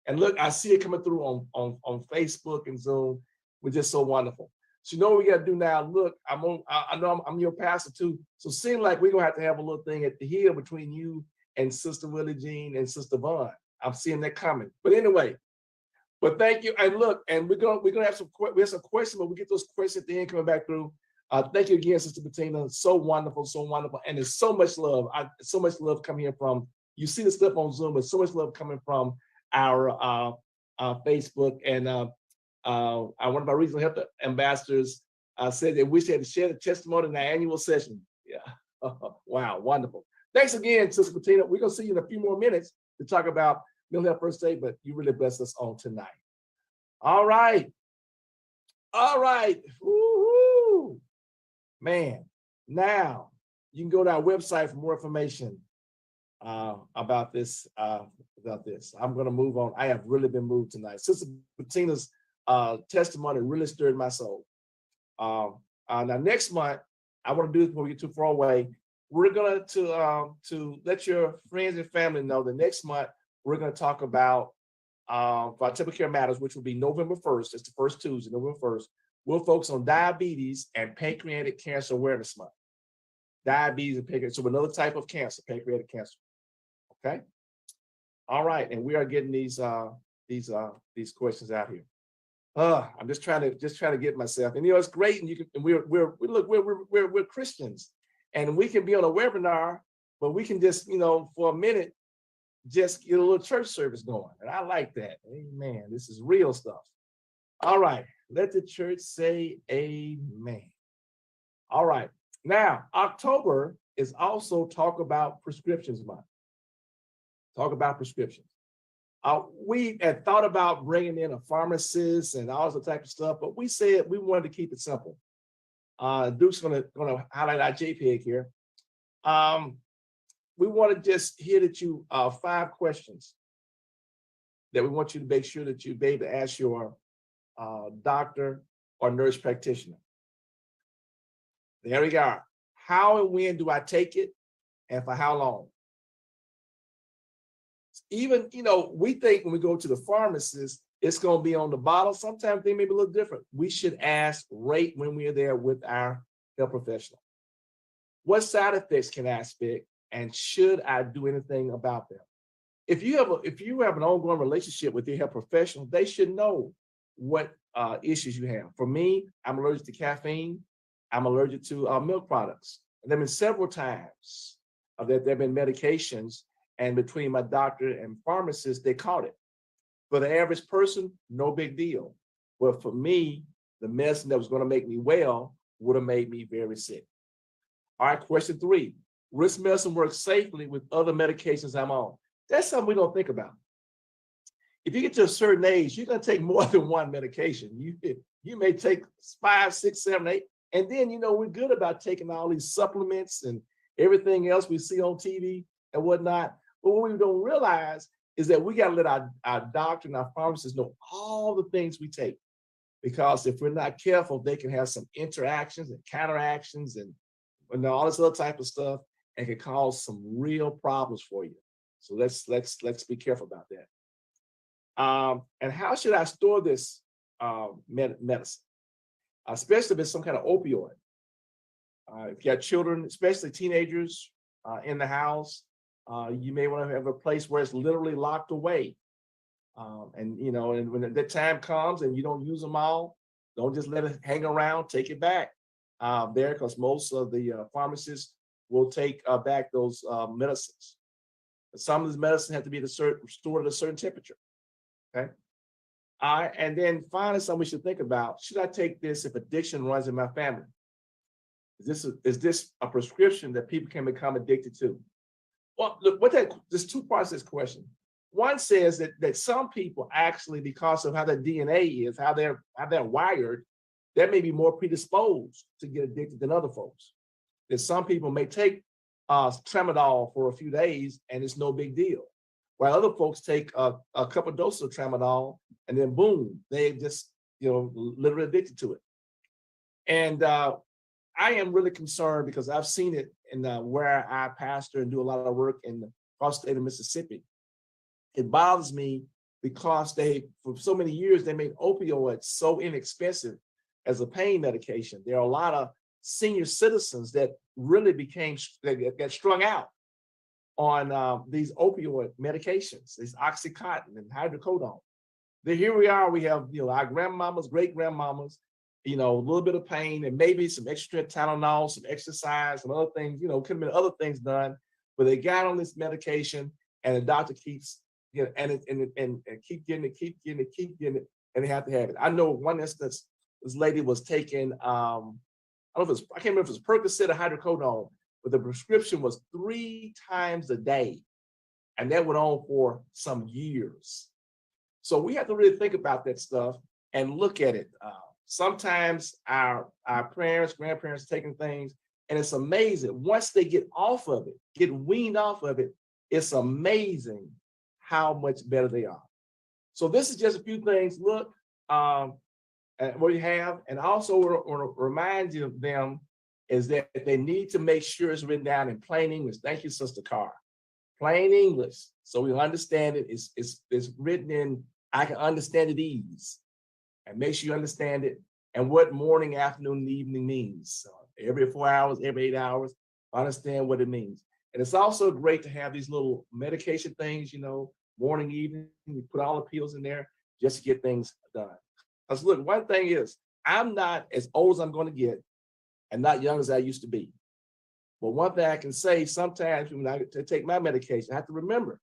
[SPEAKER 1] And look, I see it coming through on Facebook and Zoom. We're just so wonderful. So you know what we gotta do now? Look, I know I'm your pastor too. So it seems like we're gonna have a little thing at the heel between you and Sister Willie Jean and Sister Vaughn. I'm seeing that coming. But anyway, but thank you. And look, and we're gonna have some questions, but we get those questions at the end coming back through. Thank you again, Sister Bettina. So wonderful, and there's so much love. So much love coming here from, you see the stuff on Zoom, but so much love coming from our Facebook. And one of our regional health ambassadors said they wish they had to share the testimony in the annual session. Yeah, wow, wonderful. Thanks again, Sister Bettina. We're gonna see you in a few more minutes to talk about mental health first aid, but you really blessed us on tonight. All right. Woo-hoo. Man, now you can go to our website for more information about this. I'm going to move on. I have really been moved tonight. Sister Bettina's testimony really stirred my soul. Now, next month, I want to do this before we get too far away. We're going to let your friends and family know that next month we're going to talk about for our Typical Care Matters, which will be November 1st. It's the first Tuesday, November 1st. We'll focus on diabetes and pancreatic cancer awareness month. Diabetes and pancreatic, so another type of cancer, pancreatic cancer. Okay. All right, and we are getting these questions out here. I'm just trying to get myself, and it's great, and we're Christians, and we can be on a webinar, but we can just for a minute just get a little church service going, and I like that. Amen. This is real stuff. All right. Let the church say amen. All right. Now, October is also Talk About Prescriptions month. Talk about prescriptions. We had thought about bringing in a pharmacist and all that type of stuff, but we said we wanted to keep it simple. Duke's gonna highlight our JPEG here. We want to just hit at you 5 questions that we want you to make sure that you be able to ask your doctor or nurse practitioner. There we go. How and when do I take it, and for how long? Even, we think when we go to the pharmacist, it's going to be on the bottle. Sometimes they may be a little different. We should ask right when we are there with our health professional. What side effects can I expect, and should I do anything about them? If you have an ongoing relationship with your health professional, they should know what issues you have. For me, I'm allergic to caffeine. I'm allergic to milk products. And there have been several times that there have been medications, and between my doctor and pharmacist, they caught it. For the average person, no big deal. But for me, the medicine that was going to make me well would have made me very sick. All right, question 3. Risk medicine works safely with other medications I'm on. That's something we don't think about. If you get to a certain age, you're going to take more than one medication. You may take 5, 6, 7, 8. And then, we're good about taking all these supplements and everything else we see on TV and whatnot. But what we don't realize is that we got to let our doctor and our pharmacists know all the things we take. Because if we're not careful, they can have some interactions and counteractions and all this other type of stuff, and can cause some real problems for you. So let's be careful about that. And how should I store this medicine, especially if it's some kind of opioid? If you have children, especially teenagers in the house, you may want to have a place where it's literally locked away. And when that time comes and you don't use them all, don't just let it hang around. Take it back there, because most of the pharmacists will take back those medicines. Some of these medicines have to be stored at a certain temperature. Okay. And then finally, something we should think about: should I take this if addiction runs in my family? Is this a prescription that people can become addicted to? Well, look, there's 2 parts to this question. One says that some people actually, because of how their DNA is, how they're wired, they may be more predisposed to get addicted than other folks. That some people may take tramadol for a few days and it's no big deal, while other folks take a couple of doses of tramadol and then boom, they just literally addicted to it. And I am really concerned because I've seen it in where I pastor and do a lot of work in the cross state of Mississippi. It bothers me because for so many years, they made opioids so inexpensive as a pain medication. There are a lot of senior citizens that really got strung out on these opioid medications, these Oxycontin and hydrocodone. Then here we are, we have our grandmamas, great grandmamas, a little bit of pain and maybe some extra Tylenol, some exercise, some other things, could have been other things done, but they got on this medication and the doctor keeps and keep getting it, and they have to have it. I know one instance, this lady was taking, I can't remember if it was Percocet or hydrocodone, but the prescription was 3 times a day. And that went on for some years. So we have to really think about that stuff and look at it. Sometimes our parents, grandparents taking things, and it's amazing. Once they get off of it, get weaned off of it, it's amazing how much better they are. So this is just a few things. Look, what you have, and also want to remind you of them is that they need to make sure it's written down in plain English. Thank you, Sister Carr. Plain English, so we understand it. It's written in, I can understand it ease. And make sure you understand it and what morning, afternoon, and evening means. So every 4 hours, every 8 hours, understand what it means. And it's also great to have these little medication things, morning, evening, you put all the pills in there just to get things done. Because look, one thing is, I'm not as old as I'm going to get and not young as I used to be. But one thing I can say, sometimes when I take my medication, I have to remember.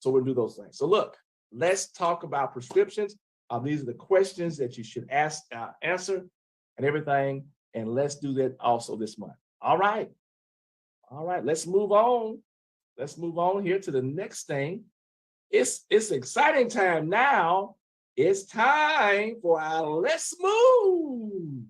[SPEAKER 1] So we'll do those things. So look, let's talk about prescriptions. These are the questions that you should answer and everything. And let's do that also this month. All right, let's move on. Let's move on here to the next thing. It's exciting time now. It's time for our Let's Move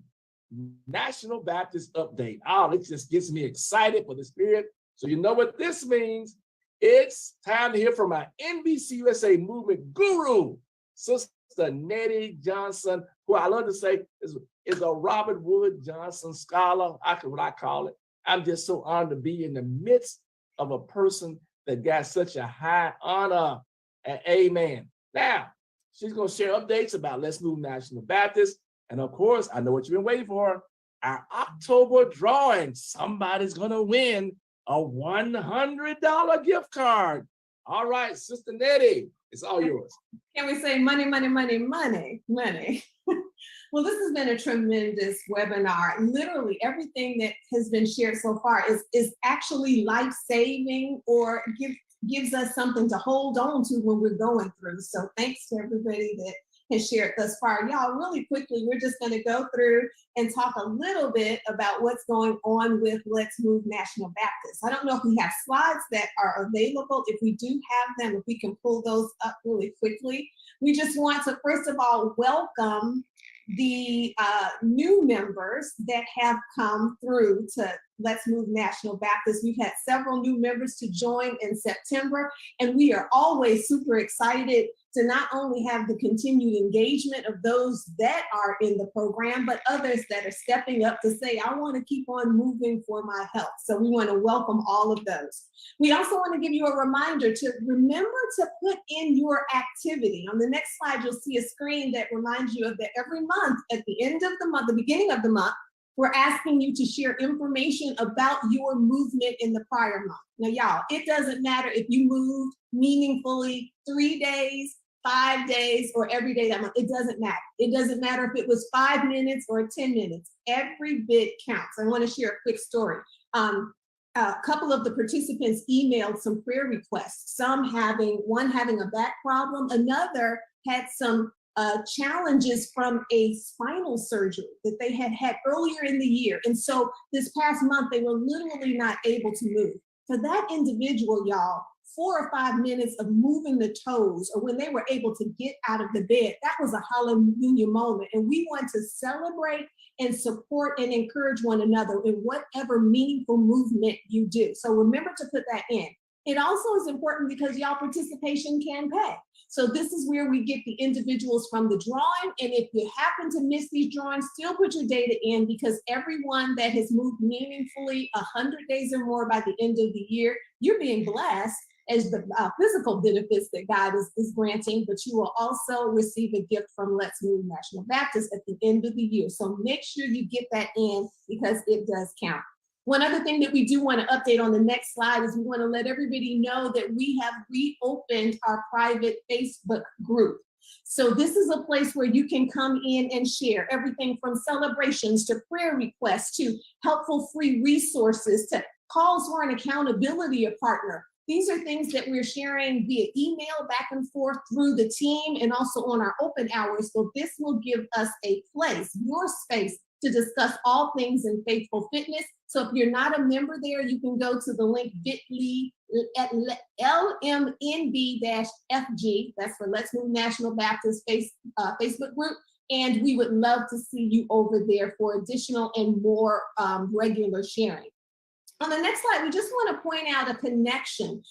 [SPEAKER 1] National Baptist Update. Oh, it just gets me excited for the Spirit. So you know what this means. It's time to hear from our NBC USA movement guru, Sister Nettie Johnson, who I love to say is a Robert Wood Johnson scholar. What I call it. I'm just so honored to be in the midst of a person that got such a high honor. And amen. Now, she's going to share updates about Let's Move National Baptist. And of course, I know what you've been waiting for. Our October drawing. Somebody's going to win a $100 gift card. All right, Sister Nettie, it's all yours.
[SPEAKER 5] Can we say money, money, money, money, money? Well, this has been a tremendous webinar. Literally everything that has been shared so far is actually life-saving or gives us something to hold on to when we're going through. So thanks to everybody that has shared thus far. Y'all, really quickly, we're just going to go through and talk a little bit about what's going on with Let's Move National Baptist. I don't know if we have slides that are available. If we do have them, if we can pull those up really quickly. We just want to, first of all, welcome the new members that have come through to Let's Move National Baptist. We've had several new members to join in September, and we are always super excited to not only have the continued engagement of those that are in the program, but others that are stepping up to say, I want to keep on moving for my health. So we want to welcome all of those. We also want to give you a reminder to remember to put in your activity. On the next slide, you'll see a screen that reminds you of that every month, at the end of the month, the beginning of the month, we're asking you to share information about your movement in the prior month. Now, y'all, it doesn't matter if you moved meaningfully 3 days, 5 days, or every day that month. It doesn't matter. It doesn't matter if it was 5 minutes or 10 minutes. Every bit counts. I want to share a quick story. A couple of the participants emailed some prayer requests, one having a back problem, another had some challenges from a spinal surgery that they had had earlier in the year. And so this past month, they were literally not able to move. For that individual, y'all, 4 or 5 minutes of moving the toes, or when they were able to get out of the bed, that was a hallelujah moment. And we want to celebrate and support and encourage one another in whatever meaningful movement you do. So remember to put that in. It also is important because y'all participation can pay. So this is where we get the individuals from the drawing. And if you happen to miss these drawings, still put your data in, because everyone that has moved meaningfully 100 days or more by the end of the year, you're being blessed as the physical benefits that God is granting, but you will also receive a gift from Let's Move National Baptist at the end of the year. So make sure you get that in, because it does count. One other thing that we do want to update on the next slide is we want to let everybody know that we have reopened our private Facebook group. So this is a place where you can come in and share everything from celebrations to prayer requests to helpful free resources to calls for an accountability partner. These are things that we're sharing via email back and forth through the team and also on our open hours. So this will give us a place, your space, to discuss all things in faithful fitness. So if you're not a member there, you can go to the link bit.ly at LMNB-FG, that's for Let's Move National Baptist Facebook group. And we would love to see you over there for additional and more regular sharing. On the next slide, we just want to point out a connection.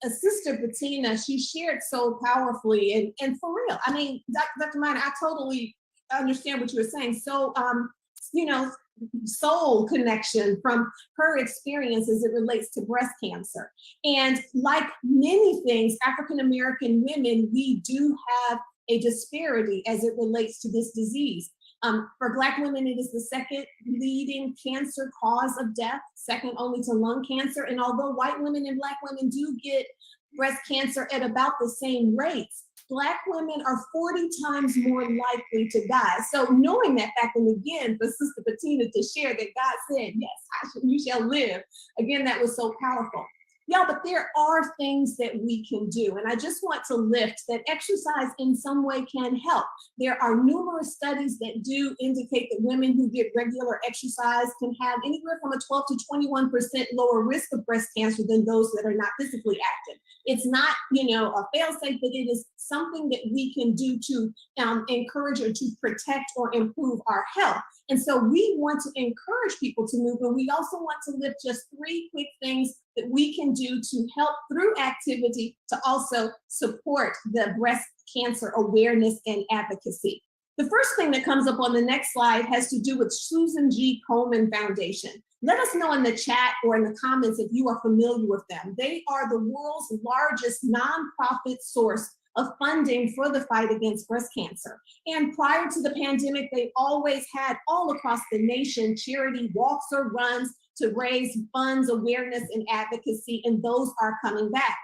[SPEAKER 5] Sister Bettina, she shared so powerfully and for real. I mean, Dr. Minor, I totally understand what you were saying. So, soul connection from her experience as it relates to breast cancer. And like many things, African-American women, we do have a disparity as it relates to this disease. For Black women, it is the second leading cancer cause of death, second only to lung cancer. And although white women and Black women do get breast cancer at about the same rates, Black women are 40 times more likely to die. So knowing that fact, and again, for Sister Bettina to share that God said, yes, you shall live. Again, that was so powerful. Yeah, but there are things that we can do. And I just want to lift that exercise in some way can help. There are numerous studies that do indicate that women who get regular exercise can have anywhere from a 12 to 21% lower risk of breast cancer than those that are not physically active. It's not, a fail-safe, but it is something that we can do to encourage or to protect or improve our health. And so we want to encourage people to move, but we also want to lift just 3 quick things that we can do to help through activity to also support the breast cancer awareness and advocacy. The first thing that comes up on the next slide has to do with Susan G. Komen Foundation. Let us know in the chat or in the comments if you are familiar with them. They are the world's largest nonprofit source of funding for the fight against breast cancer. And prior to the pandemic, they always had all across the nation charity walks or runs to raise funds, awareness, and advocacy, and those are coming back.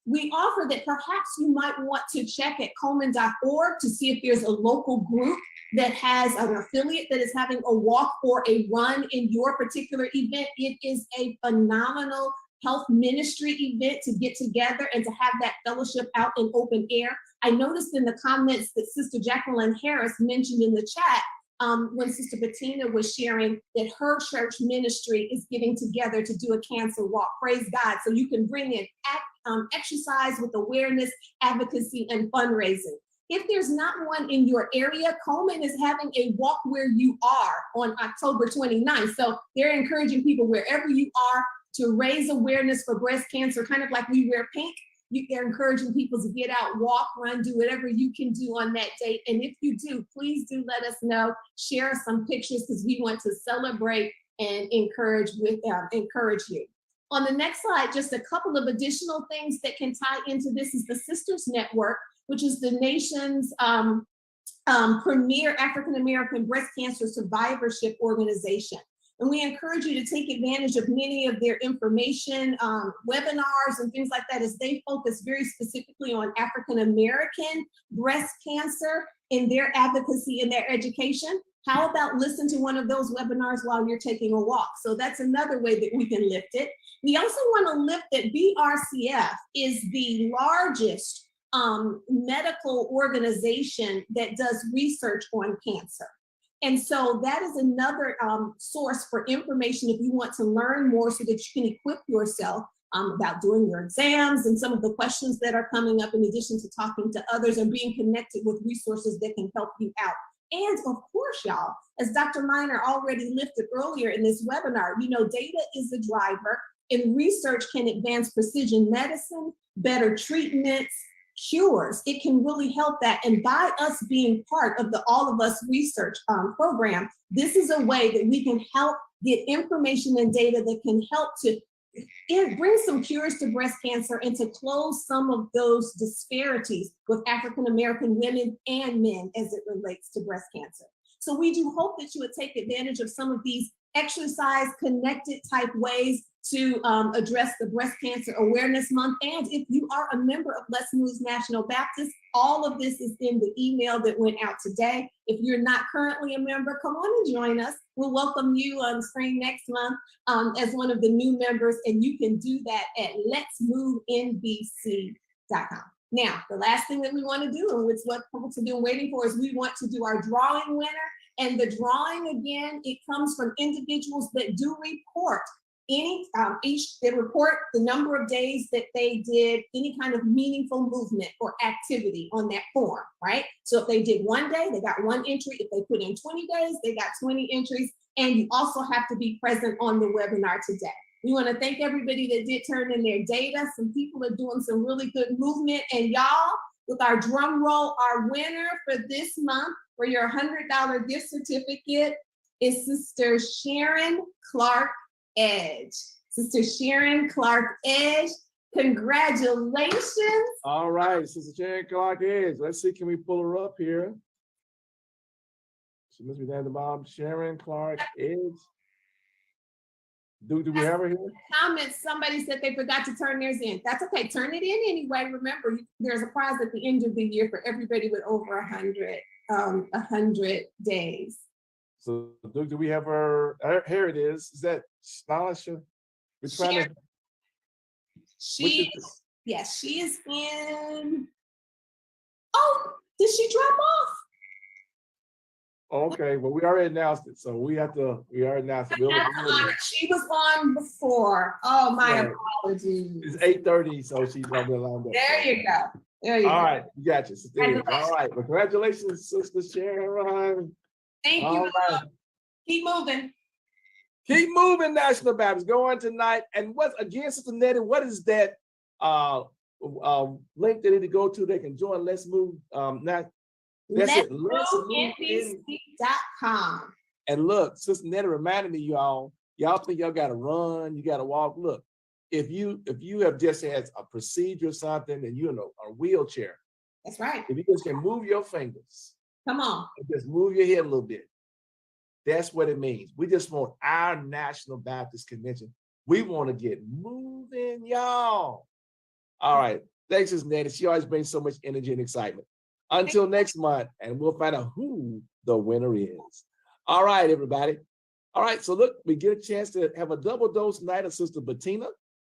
[SPEAKER 5] We offer that perhaps you might want to check at Komen.org to see if there's a local group that has an affiliate that is having a walk or a run in your particular event. It is a phenomenal health ministry event to get together and to have that fellowship out in open air. I noticed in the comments that Sister Jacqueline Harris mentioned in the chat when Sister Bettina was sharing that her church ministry is getting together to do a cancer walk. Praise God. So you can bring in exercise with awareness, advocacy, and fundraising. If there's not one in your area, Komen is having a walk where you are on October 29th. So they're encouraging people wherever you are to raise awareness for breast cancer, kind of like we wear pink. They're encouraging people to get out, walk, run, do whatever you can do on that date. And if you do, please do let us know. Share some pictures because we want to celebrate and encourage you. On the next slide, just a couple of additional things that can tie into this is the Sisters Network, which is the nation's premier African-American breast cancer survivorship organization. And we encourage you to take advantage of many of their information, webinars and things like that, as they focus very specifically on African-American breast cancer in their advocacy and their education. How about listen to one of those webinars while you're taking a walk? So that's another way that we can lift it. We also want to lift that BRCF is the largest medical organization that does research on cancer. And so that is another source for information if you want to learn more so that you can equip yourself about doing your exams and some of the questions that are coming up, in addition to talking to others and being connected with resources that can help you out. And of course, y'all, as Dr. Miner already lifted earlier in this webinar, you know, data is a driver, and research can advance precision medicine, better treatments, cures. It can really help that. And by us being part of the All of Us research program, this is a way that we can help get information and data that can help to bring some cures to breast cancer and to close some of those disparities with African-American women and men as it relates to breast cancer. So we do hope that you would take advantage of some of these exercise connected type ways to address the Breast Cancer Awareness Month. And if you are a member of Let's Move National Baptist, all of this is in the email that went out today. If you're not currently a member, come on and join us. We'll welcome you on spring next month as one of the new members, and you can do that at letsmovenbc.com. Now, the last thing that we want to do, and it's what folks have been waiting for, is we want to do our drawing winner. And the drawing, again, it comes from individuals that do report they report the number of days that they did any kind of meaningful movement or activity on that form, right? So if they did one day, they got one entry. If they put in 20 days, they got 20 entries. And you also have to be present on the webinar today. We want to thank everybody that did turn in their data. Some people are doing some really good movement. And y'all, with our drum roll, our winner for this month for your $100 gift certificate is Sister Sharon Clark Edge. Sister Sharon Clark Edge, congratulations.
[SPEAKER 1] All right, Sister Sharon Clark Edge. Let's see, can we pull her up here? She must be down at the bottom. Sharon Clark Edge. Do we have her here?
[SPEAKER 5] Comments, somebody said they forgot to turn theirs in. That's okay, turn it in anyway. Remember, there's a prize at the end of the year for everybody with over 100 days.
[SPEAKER 1] So do we have her? Here it is. Is that Scholarship? We're trying to.
[SPEAKER 5] Yes, she is in. Oh, did she drop off?
[SPEAKER 1] Okay, well, we already announced it, so we already announced it.
[SPEAKER 5] She was on before. Oh, my apologies.
[SPEAKER 1] It's 8:30, so she's gonna be lined up.
[SPEAKER 5] There you go.
[SPEAKER 1] All right, you got you. All right, well, congratulations, Sister Sharon.
[SPEAKER 5] Thank you.
[SPEAKER 1] All right.
[SPEAKER 5] Keep moving.
[SPEAKER 1] Keep moving, National Baptist. Go on tonight. And what, again, Sister Nettie, what is that link they need to go to? They can join Let's Move. That's it.
[SPEAKER 5] LetsMoveNBC.com.
[SPEAKER 1] And look, Sister Nettie reminded me, y'all think y'all got to run, you got to walk. Look, if you have just had a procedure or something and you're in a wheelchair.
[SPEAKER 5] That's right.
[SPEAKER 1] If you just can move your fingers.
[SPEAKER 5] Come on.
[SPEAKER 1] Just move your head a little bit. That's what it means. We just want our National Baptist Convention. We want to get moving, y'all. All right. Thanks, Ms. Nettie. She always brings so much energy and excitement. Until next month, and we'll find out who the winner is. All right, everybody. All right. So look, we get a chance to have a double dose tonight of Sister Bettina.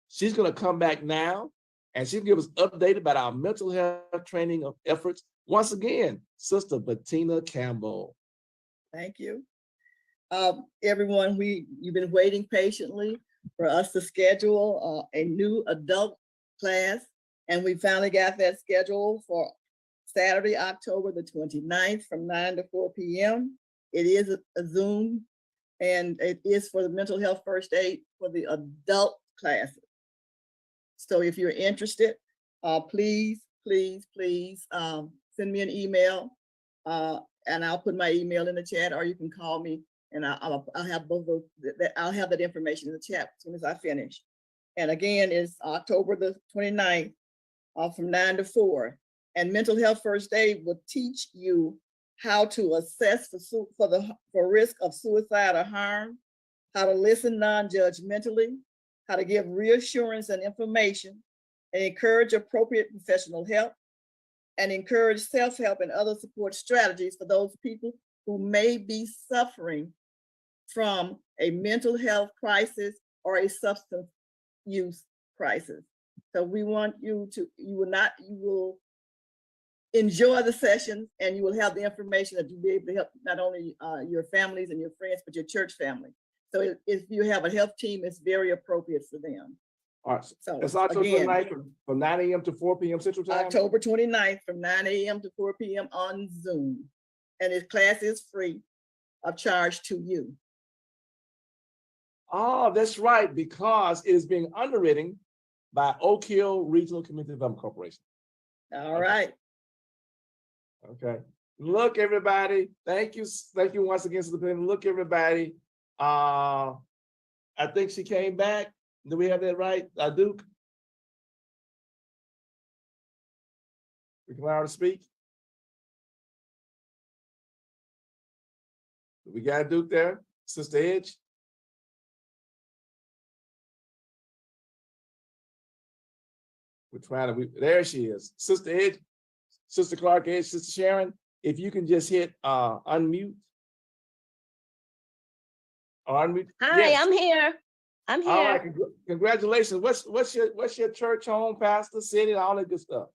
[SPEAKER 1] She's going to come back now, and she'll give us updated about our mental health training efforts. Once again, Sister Bettina Campbell.
[SPEAKER 4] Thank you. Everyone, you've been waiting patiently for us to schedule a new adult class, and we finally got that scheduled for Saturday, October the 29th from 9 to 4 p.m. It is a Zoom, and it is for the mental health first aid for the adult classes. So if you're interested, please send me an email, and I'll put my email in the chat, or you can call me, and I'll have both of those. I'll have that information in the chat as soon as I finish. And again, it's October the 29th from 9 to 4. And mental health first aid will teach you how to assess for risk of suicide or harm, how to listen non-judgmentally, how to give reassurance and information, and encourage appropriate professional help, and encourage self-help and other support strategies for those people who may be suffering from a mental health crisis or a substance use crisis. So we want you will enjoy the sessions, and you will have the information that you'll be able to help not only your families and your friends, but your church family. So if you have a health team, it's very appropriate for them.
[SPEAKER 1] All right.
[SPEAKER 4] So
[SPEAKER 1] it's October 29th from 9 a.m. to 4 p.m. Central Time?
[SPEAKER 4] October 29th from 9 a.m. to 4 p.m. on Zoom. And this class is free of charge to you.
[SPEAKER 1] Oh, that's right, because it is being underwritten by Oak Hill Regional Community Development Corporation.
[SPEAKER 4] All right.
[SPEAKER 1] Okay. Look, everybody. Thank you once again, Sister Bettina. Look, everybody. I think she came back. Do we have that right, Duke? We can allow her to speak. We got Duke there, Sister Edge. We're trying to. There she is, Sister Edge, Sister Clark Edge, Sister Sharon. If you can just hit unmute. Or unmute.
[SPEAKER 6] Hi,
[SPEAKER 1] yes.
[SPEAKER 6] I'm here. I'm here.
[SPEAKER 1] All right, congratulations. What's your church home, pastor, city, and all that good stuff?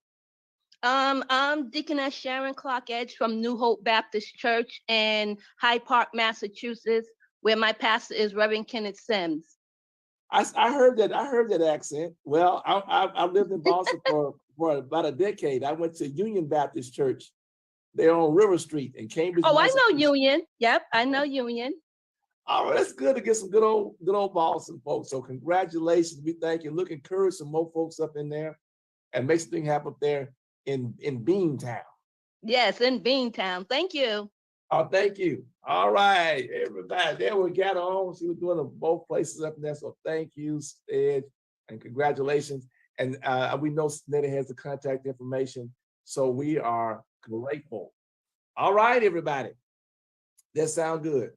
[SPEAKER 6] I'm Deaconess Sharon Clark Edge from New Hope Baptist Church in Hyde Park, Massachusetts, where my pastor is Reverend Kenneth Sims.
[SPEAKER 1] I heard that accent. Well, I lived in Boston for about a decade. I went to Union Baptist Church. They're on River Street in Cambridge.
[SPEAKER 6] Oh, I know Union. Yep, I know Union.
[SPEAKER 1] All right, that's good to get some good old Boston folks. So congratulations. We thank you. Look, encourage some more folks up in there and make something happen up there in Beantown.
[SPEAKER 6] Yes, in Beantown. Thank you.
[SPEAKER 1] Oh, thank you. All right, everybody. There we got on. She was doing both places up there. So thank you, Ed, and congratulations. And we know Netta has the contact information. So we are grateful. All right, everybody. That sounds good.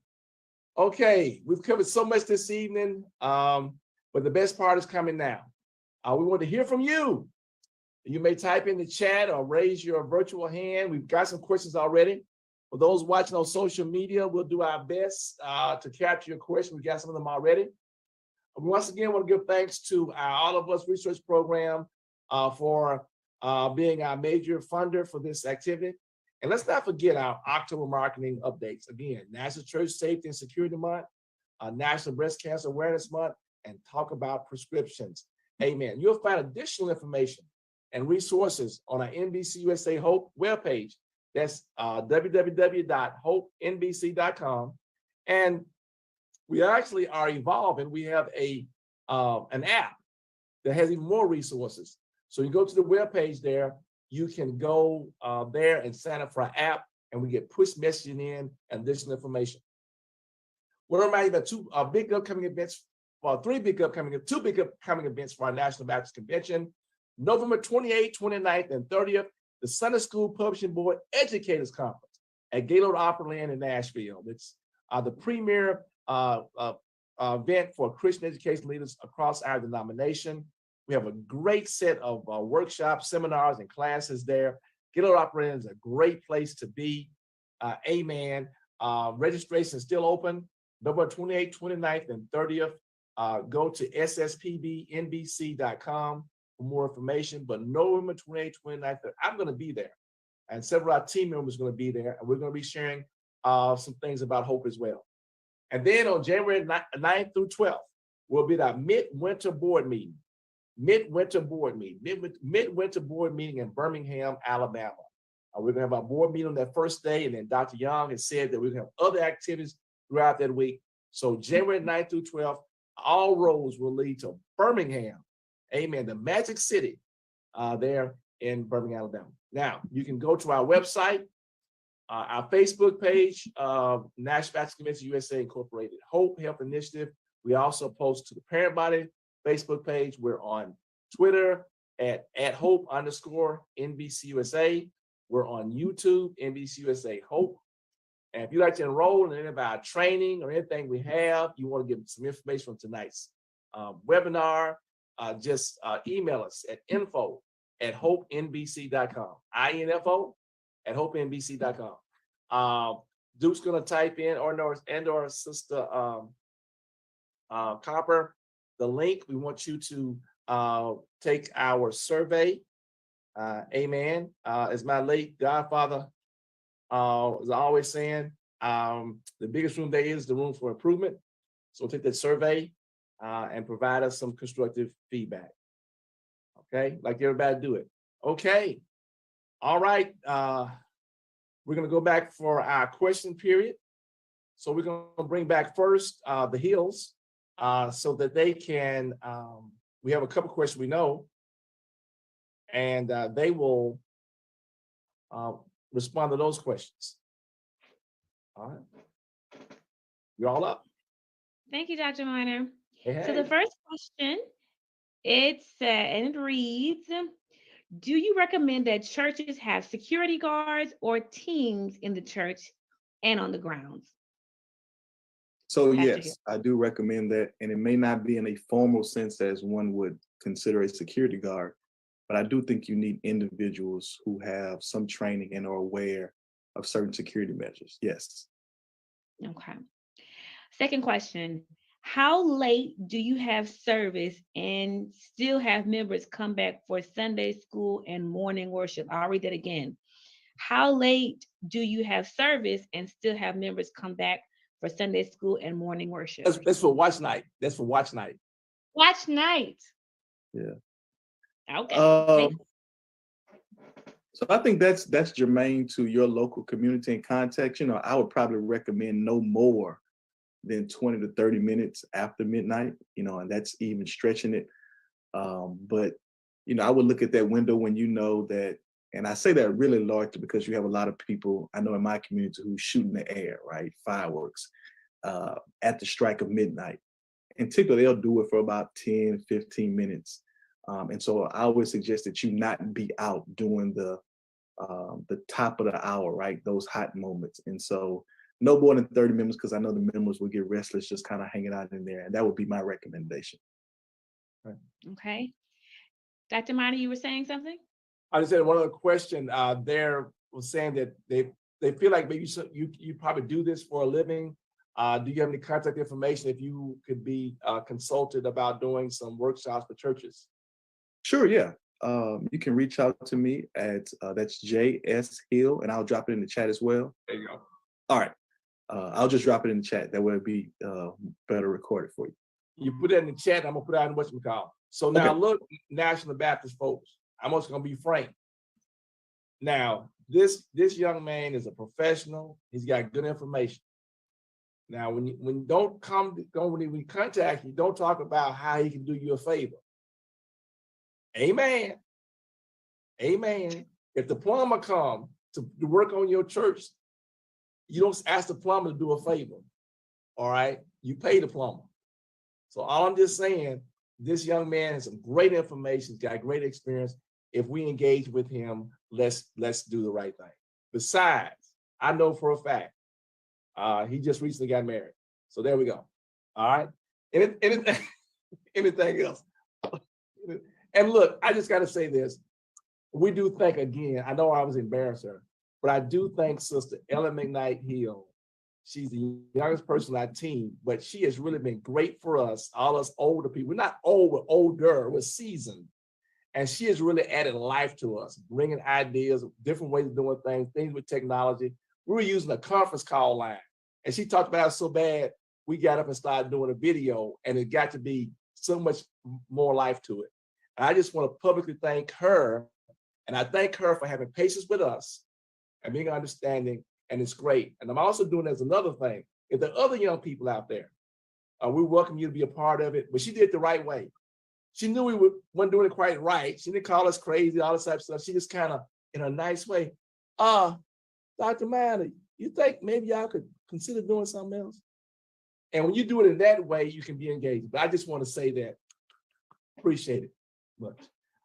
[SPEAKER 1] Okay, we've covered so much this evening, but the best part is coming now. We want to hear from you. You may type in the chat or raise your virtual hand. We've got some questions already. For those watching on social media, we'll do our best to capture your question. We got some of them already. Once again, want to give thanks to our All of Us Research Program for being our major funder for this activity. And let's not forget our October marketing updates. Again, National Church Safety and Security Month, National Breast Cancer Awareness Month, and Talk About Prescriptions. Amen. You'll find additional information and resources on our NBC USA Hope webpage. That's www.hopenbc.com. And we actually are evolving. We have an app that has even more resources. So you go to the webpage there, you can go there and sign up for our app, and we get push messaging in and additional information. We're reminding about two big upcoming events for our National Baptist Convention. November 28th, 29th, and 30th, the Sunday School Publishing Board Educators Conference at Gaylord Opryland in Nashville. It's the premier event for Christian education leaders across our denomination. We have a great set of workshops, seminars, and classes there. Gaylord Opryland is a great place to be. Amen. Registration is still open, November 28th, 29th, and 30th. Go to sspbnbc.com for more information. But November 28th, 29th, I'm going to be there. And several of our team members are going to be there. And we're going to be sharing some things about hope as well. And then on January 9th through 12th, will be our midwinter board meeting. Midwinter board meeting in Birmingham, Alabama. We're going to have our board meeting on that first day. And then Dr. Young has said that we're going to have other activities throughout that week. So January 9th through 12th, all roads will lead to Birmingham. Amen. The Magic City there in Birmingham, Alabama. Now, you can go to our website, our Facebook page of Nashville Baptist Convention USA Incorporated Hope Health Initiative. We also post to the Parent Body Facebook page. We're on Twitter at @hope_NBCUSA. We're on YouTube, NBCUSA Hope. And if you'd like to enroll in any of our training or anything we have, you want to get some information from tonight's webinar, just email us at info@hopenbc.com. info@hopenbc.com. Duke's going to type in, or Sister Copper, the link. We want you to take our survey. Amen. As my late godfather was always saying, the biggest room there is the room for improvement. So take that survey and provide us some constructive feedback. Okay, like everybody do it. Okay. All right. We're going to go back for our question period. So we're going to bring back first the Hills so that they can, we have a couple questions we know, and they will respond to those questions. All right. You're all up.
[SPEAKER 2] Thank you, Dr. Minor.
[SPEAKER 1] Hey,
[SPEAKER 2] So the first question, and it reads, do you recommend that churches have security guards or teams in the church and on the grounds?
[SPEAKER 3] So
[SPEAKER 2] Pastor
[SPEAKER 3] yes,
[SPEAKER 2] Hill.
[SPEAKER 3] I do recommend that. And it may not be in a formal sense as one would consider a security guard, but I do think you need individuals who have some training and are aware of certain security measures. Yes.
[SPEAKER 2] Okay. Second question, how late do you have service and still have members come back for Sunday school and morning worship? I'll read that again. How late do you have service and still have members come back for Sunday school and morning worship?
[SPEAKER 1] That's for watch night. That's for watch night.
[SPEAKER 2] Watch night.
[SPEAKER 3] Yeah.
[SPEAKER 2] Okay.
[SPEAKER 3] So I think that's germane to your local community and context. You know, I would probably recommend no more than 20 to 30 minutes after midnight, you know, and that's even stretching it. But, you know, I would look at that window when you know that, and I say that really largely because you have a lot of people I know in my community who shoot in the air, right? Fireworks at the strike of midnight. And typically they'll do it for about 10, 15 minutes. And so I always suggest that you not be out during the top of the hour, right? Those hot moments. And so no more than 30 minutes, because I know the members will get restless just kind of hanging out in there. And that would be my recommendation.
[SPEAKER 1] Right.
[SPEAKER 2] Okay. Dr. Minor, you were saying something?
[SPEAKER 1] I just said one other question. There was saying that they feel like maybe you probably do this for a living. Do you have any contact information if you could be consulted about doing some workshops for churches?
[SPEAKER 3] Sure, yeah. You can reach out to me at that's JS Hill, and I'll drop it in the chat as well.
[SPEAKER 1] There you go.
[SPEAKER 3] All right. I'll just drop it in the chat. That way it'll be better recorded for you.
[SPEAKER 1] You put that in the chat, I'm gonna put out in whatchamacallit. So now
[SPEAKER 3] Okay.
[SPEAKER 1] look, National Baptist folks, I'm also gonna be frank. Now, this young man is a professional. He's got good information. Now, when we contact you, don't talk about how he can do you a favor. Amen. Amen. If the plumber come to work on your church, you don't ask the plumber to do a favor. All right. You pay the plumber. So all I'm just saying, this young man has some great information, he's got great experience. If we engage with him, let's do the right thing. Besides, I know for a fact, he just recently got married. So there we go. All right. Anything else? And look, I just got to say this. We do thank again, I know I was embarrassed her, but I do thank Sister Ellen Mcknight Hill She's the youngest person on our team, but she has really been great for us, all us older people. We're not old, we're older, we're seasoned. And she has really added life to us, bringing ideas, different ways of doing things with technology. We were using a conference call line, and she talked about it so bad, we got up and started doing a video, and it got to be so much more life to it. And I just want to publicly thank her, and I thank her for having patience with us and being understanding, and it's great. And I'm also doing as another thing. If there are other young people out there, we welcome you to be a part of it, but she did it the right way. She knew we weren't doing it quite right. She didn't call us crazy, all this type of stuff. She just kind of, in a nice way, Dr. Minor, you think maybe y'all could consider doing something else? And when you do it in that way, you can be engaged. But I just want to say that, appreciate it much.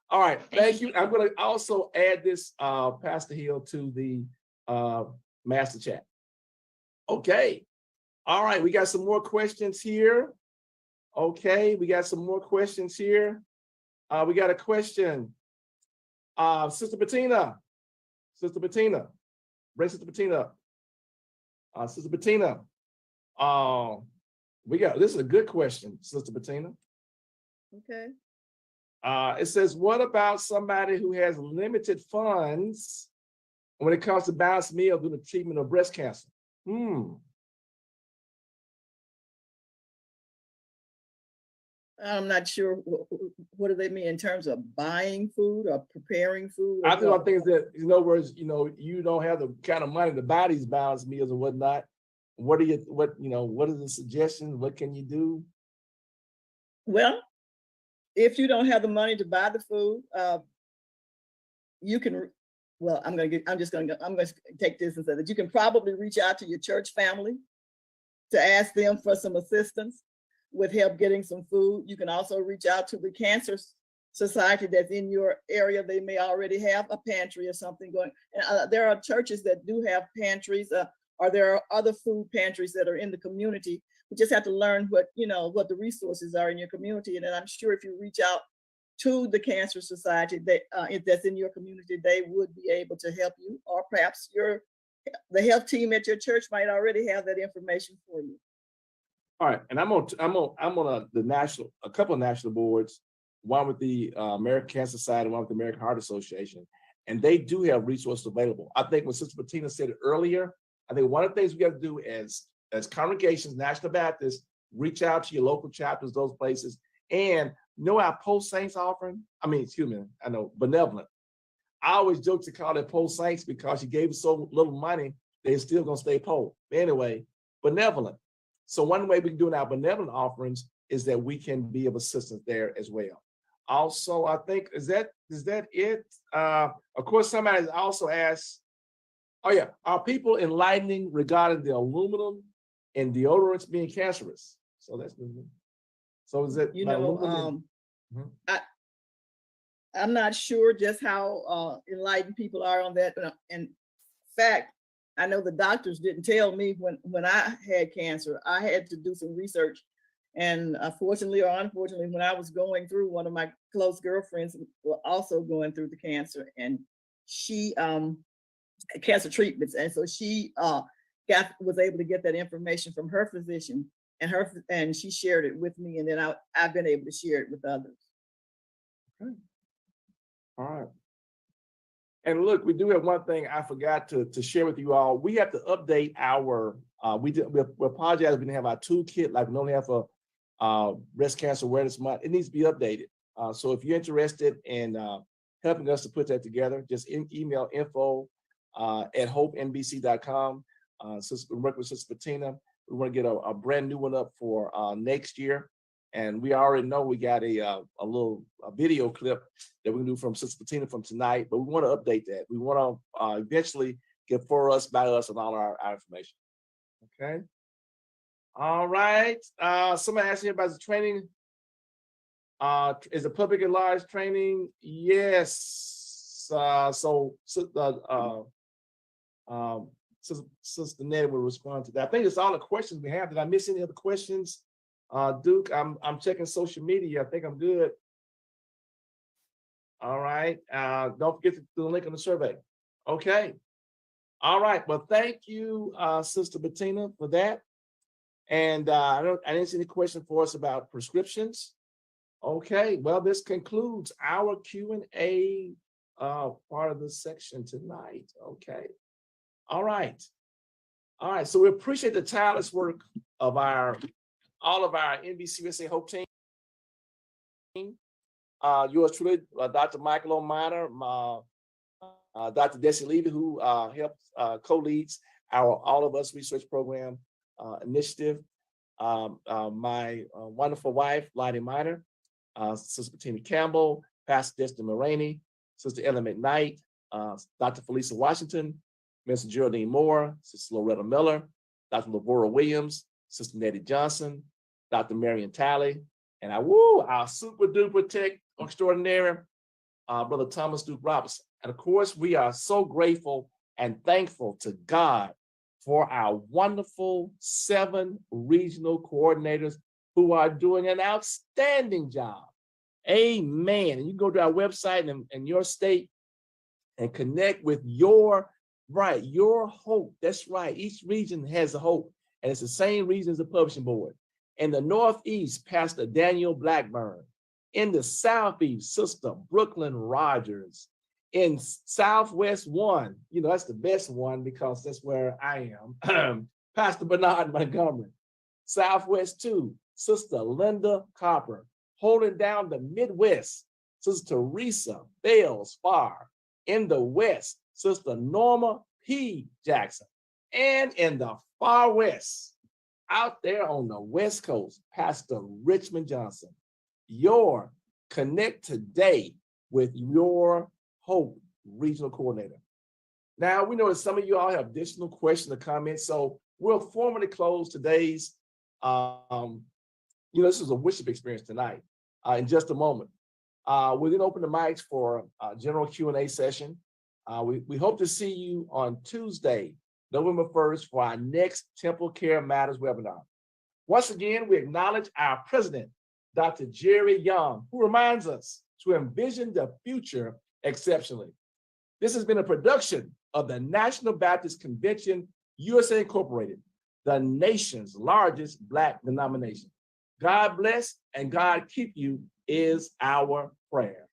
[SPEAKER 1] All right, thank you. I'm going to also add this, Pastor Hill, to the master chat. Okay. All right, we got some more questions here. Okay, we got some more questions here. We got a question. Sister Bettina. Sister Bettina. Bring Sister Bettina up. Sister Bettina. This is a good question, Sister Bettina.
[SPEAKER 4] Okay.
[SPEAKER 1] It says, what about somebody who has limited funds when it comes to balanced meal due to treatment of breast cancer?
[SPEAKER 4] I'm not sure what do they mean in terms of buying food or preparing food?
[SPEAKER 1] I think things that, in other words, you don't have the kind of money to buy these balanced meals and whatnot. What are the suggestions? What can you do?
[SPEAKER 4] Well, if you don't have the money to buy the food, you can. Well, I'm going to take this and say that you can probably reach out to your church family to ask them for some assistance with help getting some food. You can also reach out to the Cancer Society that's in your area. They may already have a pantry or something going. And there are churches that do have pantries, or there are other food pantries that are in the community. We just have to learn what the resources are in your community. And then I'm sure if you reach out to the Cancer Society if that's in your community, they would be able to help you, or perhaps the health team at your church might already have that information for you.
[SPEAKER 1] All right, and I'm on a couple of national boards, one with the American Cancer Society, one with the American Heart Association, and they do have resources available. I think when Sister Bettina said it earlier, I think one of the things we got to do as congregations, National Baptists, reach out to your local chapters, those places, and know our post-saints offering. Benevolent. I always joke to call it post-saints because you gave so little money, they're still gonna stay poor. Anyway, benevolent. So one way we can do in our benevolent offerings is that we can be of assistance there as well. Also, I think, is that it? Of course, somebody has also asked, are people enlightening regarding the aluminum and deodorants being cancerous? So that's good. So is it,
[SPEAKER 4] I'm not sure just how enlightened people are on that. In fact, I know the doctors didn't tell me when I had cancer. I had to do some research. And fortunately or unfortunately, when I was going through, one of my close girlfriends was also going through the cancer, and she cancer treatments. And so she was able to get that information from her physician, and she shared it with me. And then I've been able to share it with others.
[SPEAKER 1] Okay. All right. And look, we do have one thing I forgot to share with you all. We have to update our, we apologize we didn't have our toolkit like we normally have for Breast Cancer Awareness Month. It needs to be updated. So if you're interested in helping us to put that together, just email info@hopenbc.com. Since we work with Sister Bettina, we want to get a brand new one up for next year. And we already know we got a little video clip that we can do from Sister Bettina from tonight, but we want to update that. We want to eventually get for us, by us, and all our information. Okay. All right. Somebody asked me about the training. Is it public at large training? Yes. Sister Nettie will respond to that. I think it's all the questions we have. Did I miss any other questions? Duke, I'm checking social media. I think I'm good. All right. Don't forget to do the link on the survey. Okay. All right. Well, thank you, Sister Bettina, for that. And I didn't see any question for us about prescriptions. Okay. Well, this concludes our Q&A part of the section tonight. Okay. All right. All right. So we appreciate the tireless work of all of our NBC USA Hope team. Yours truly, Dr. Michael O'Miner, Dr. Desi Levy, who helps co-leads our All of Us Research Program initiative. My wonderful wife, Lottie Miner, Sister Bettina Campbell, Pastor Destin Mulroney, Sister Ellen Mcknight, Dr. Felisa Washington, Mr. Geraldine Moore, Sister Loretta Miller, Dr. Labora Williams, Sister Nettie Johnson, Dr. Marion Talley, and our super duper tech extraordinary, Brother Thomas Duke Robinson. And of course, we are so grateful and thankful to God for our wonderful 7 regional coordinators who are doing an outstanding job. Amen. And you go to our website in your state and connect with your hope. That's right. Each region has a hope. And it's the same region as the publishing board. In the Northeast, Pastor Daniel Blackburn. In the Southeast, Sister Brooklyn Rogers. In Southwest 1, that's the best one because that's where I am, Pastor Bernard Montgomery. Southwest 2, Sister Linda Copper. Holding down the Midwest, Sister Teresa Bales Farr. In the West, Sister Norma P. Jackson. And in the far West, out there on the West Coast, Pastor Richmond Johnson. Your Connect Today with your Hope Regional Coordinator. Now, we know that some of you all have additional questions or comments, so we'll formally close today's, this is a worship experience tonight in just a moment. We're going to open the mics for a general Q&A session. We hope to see you on Tuesday, November 1st, for our next Temple Care Matters webinar. Once again, we acknowledge our president, Dr. Jerry Young, who reminds us to envision the future exceptionally. This has been a production of the National Baptist Convention, USA Incorporated, the nation's largest Black denomination. God bless and God keep you is our prayer.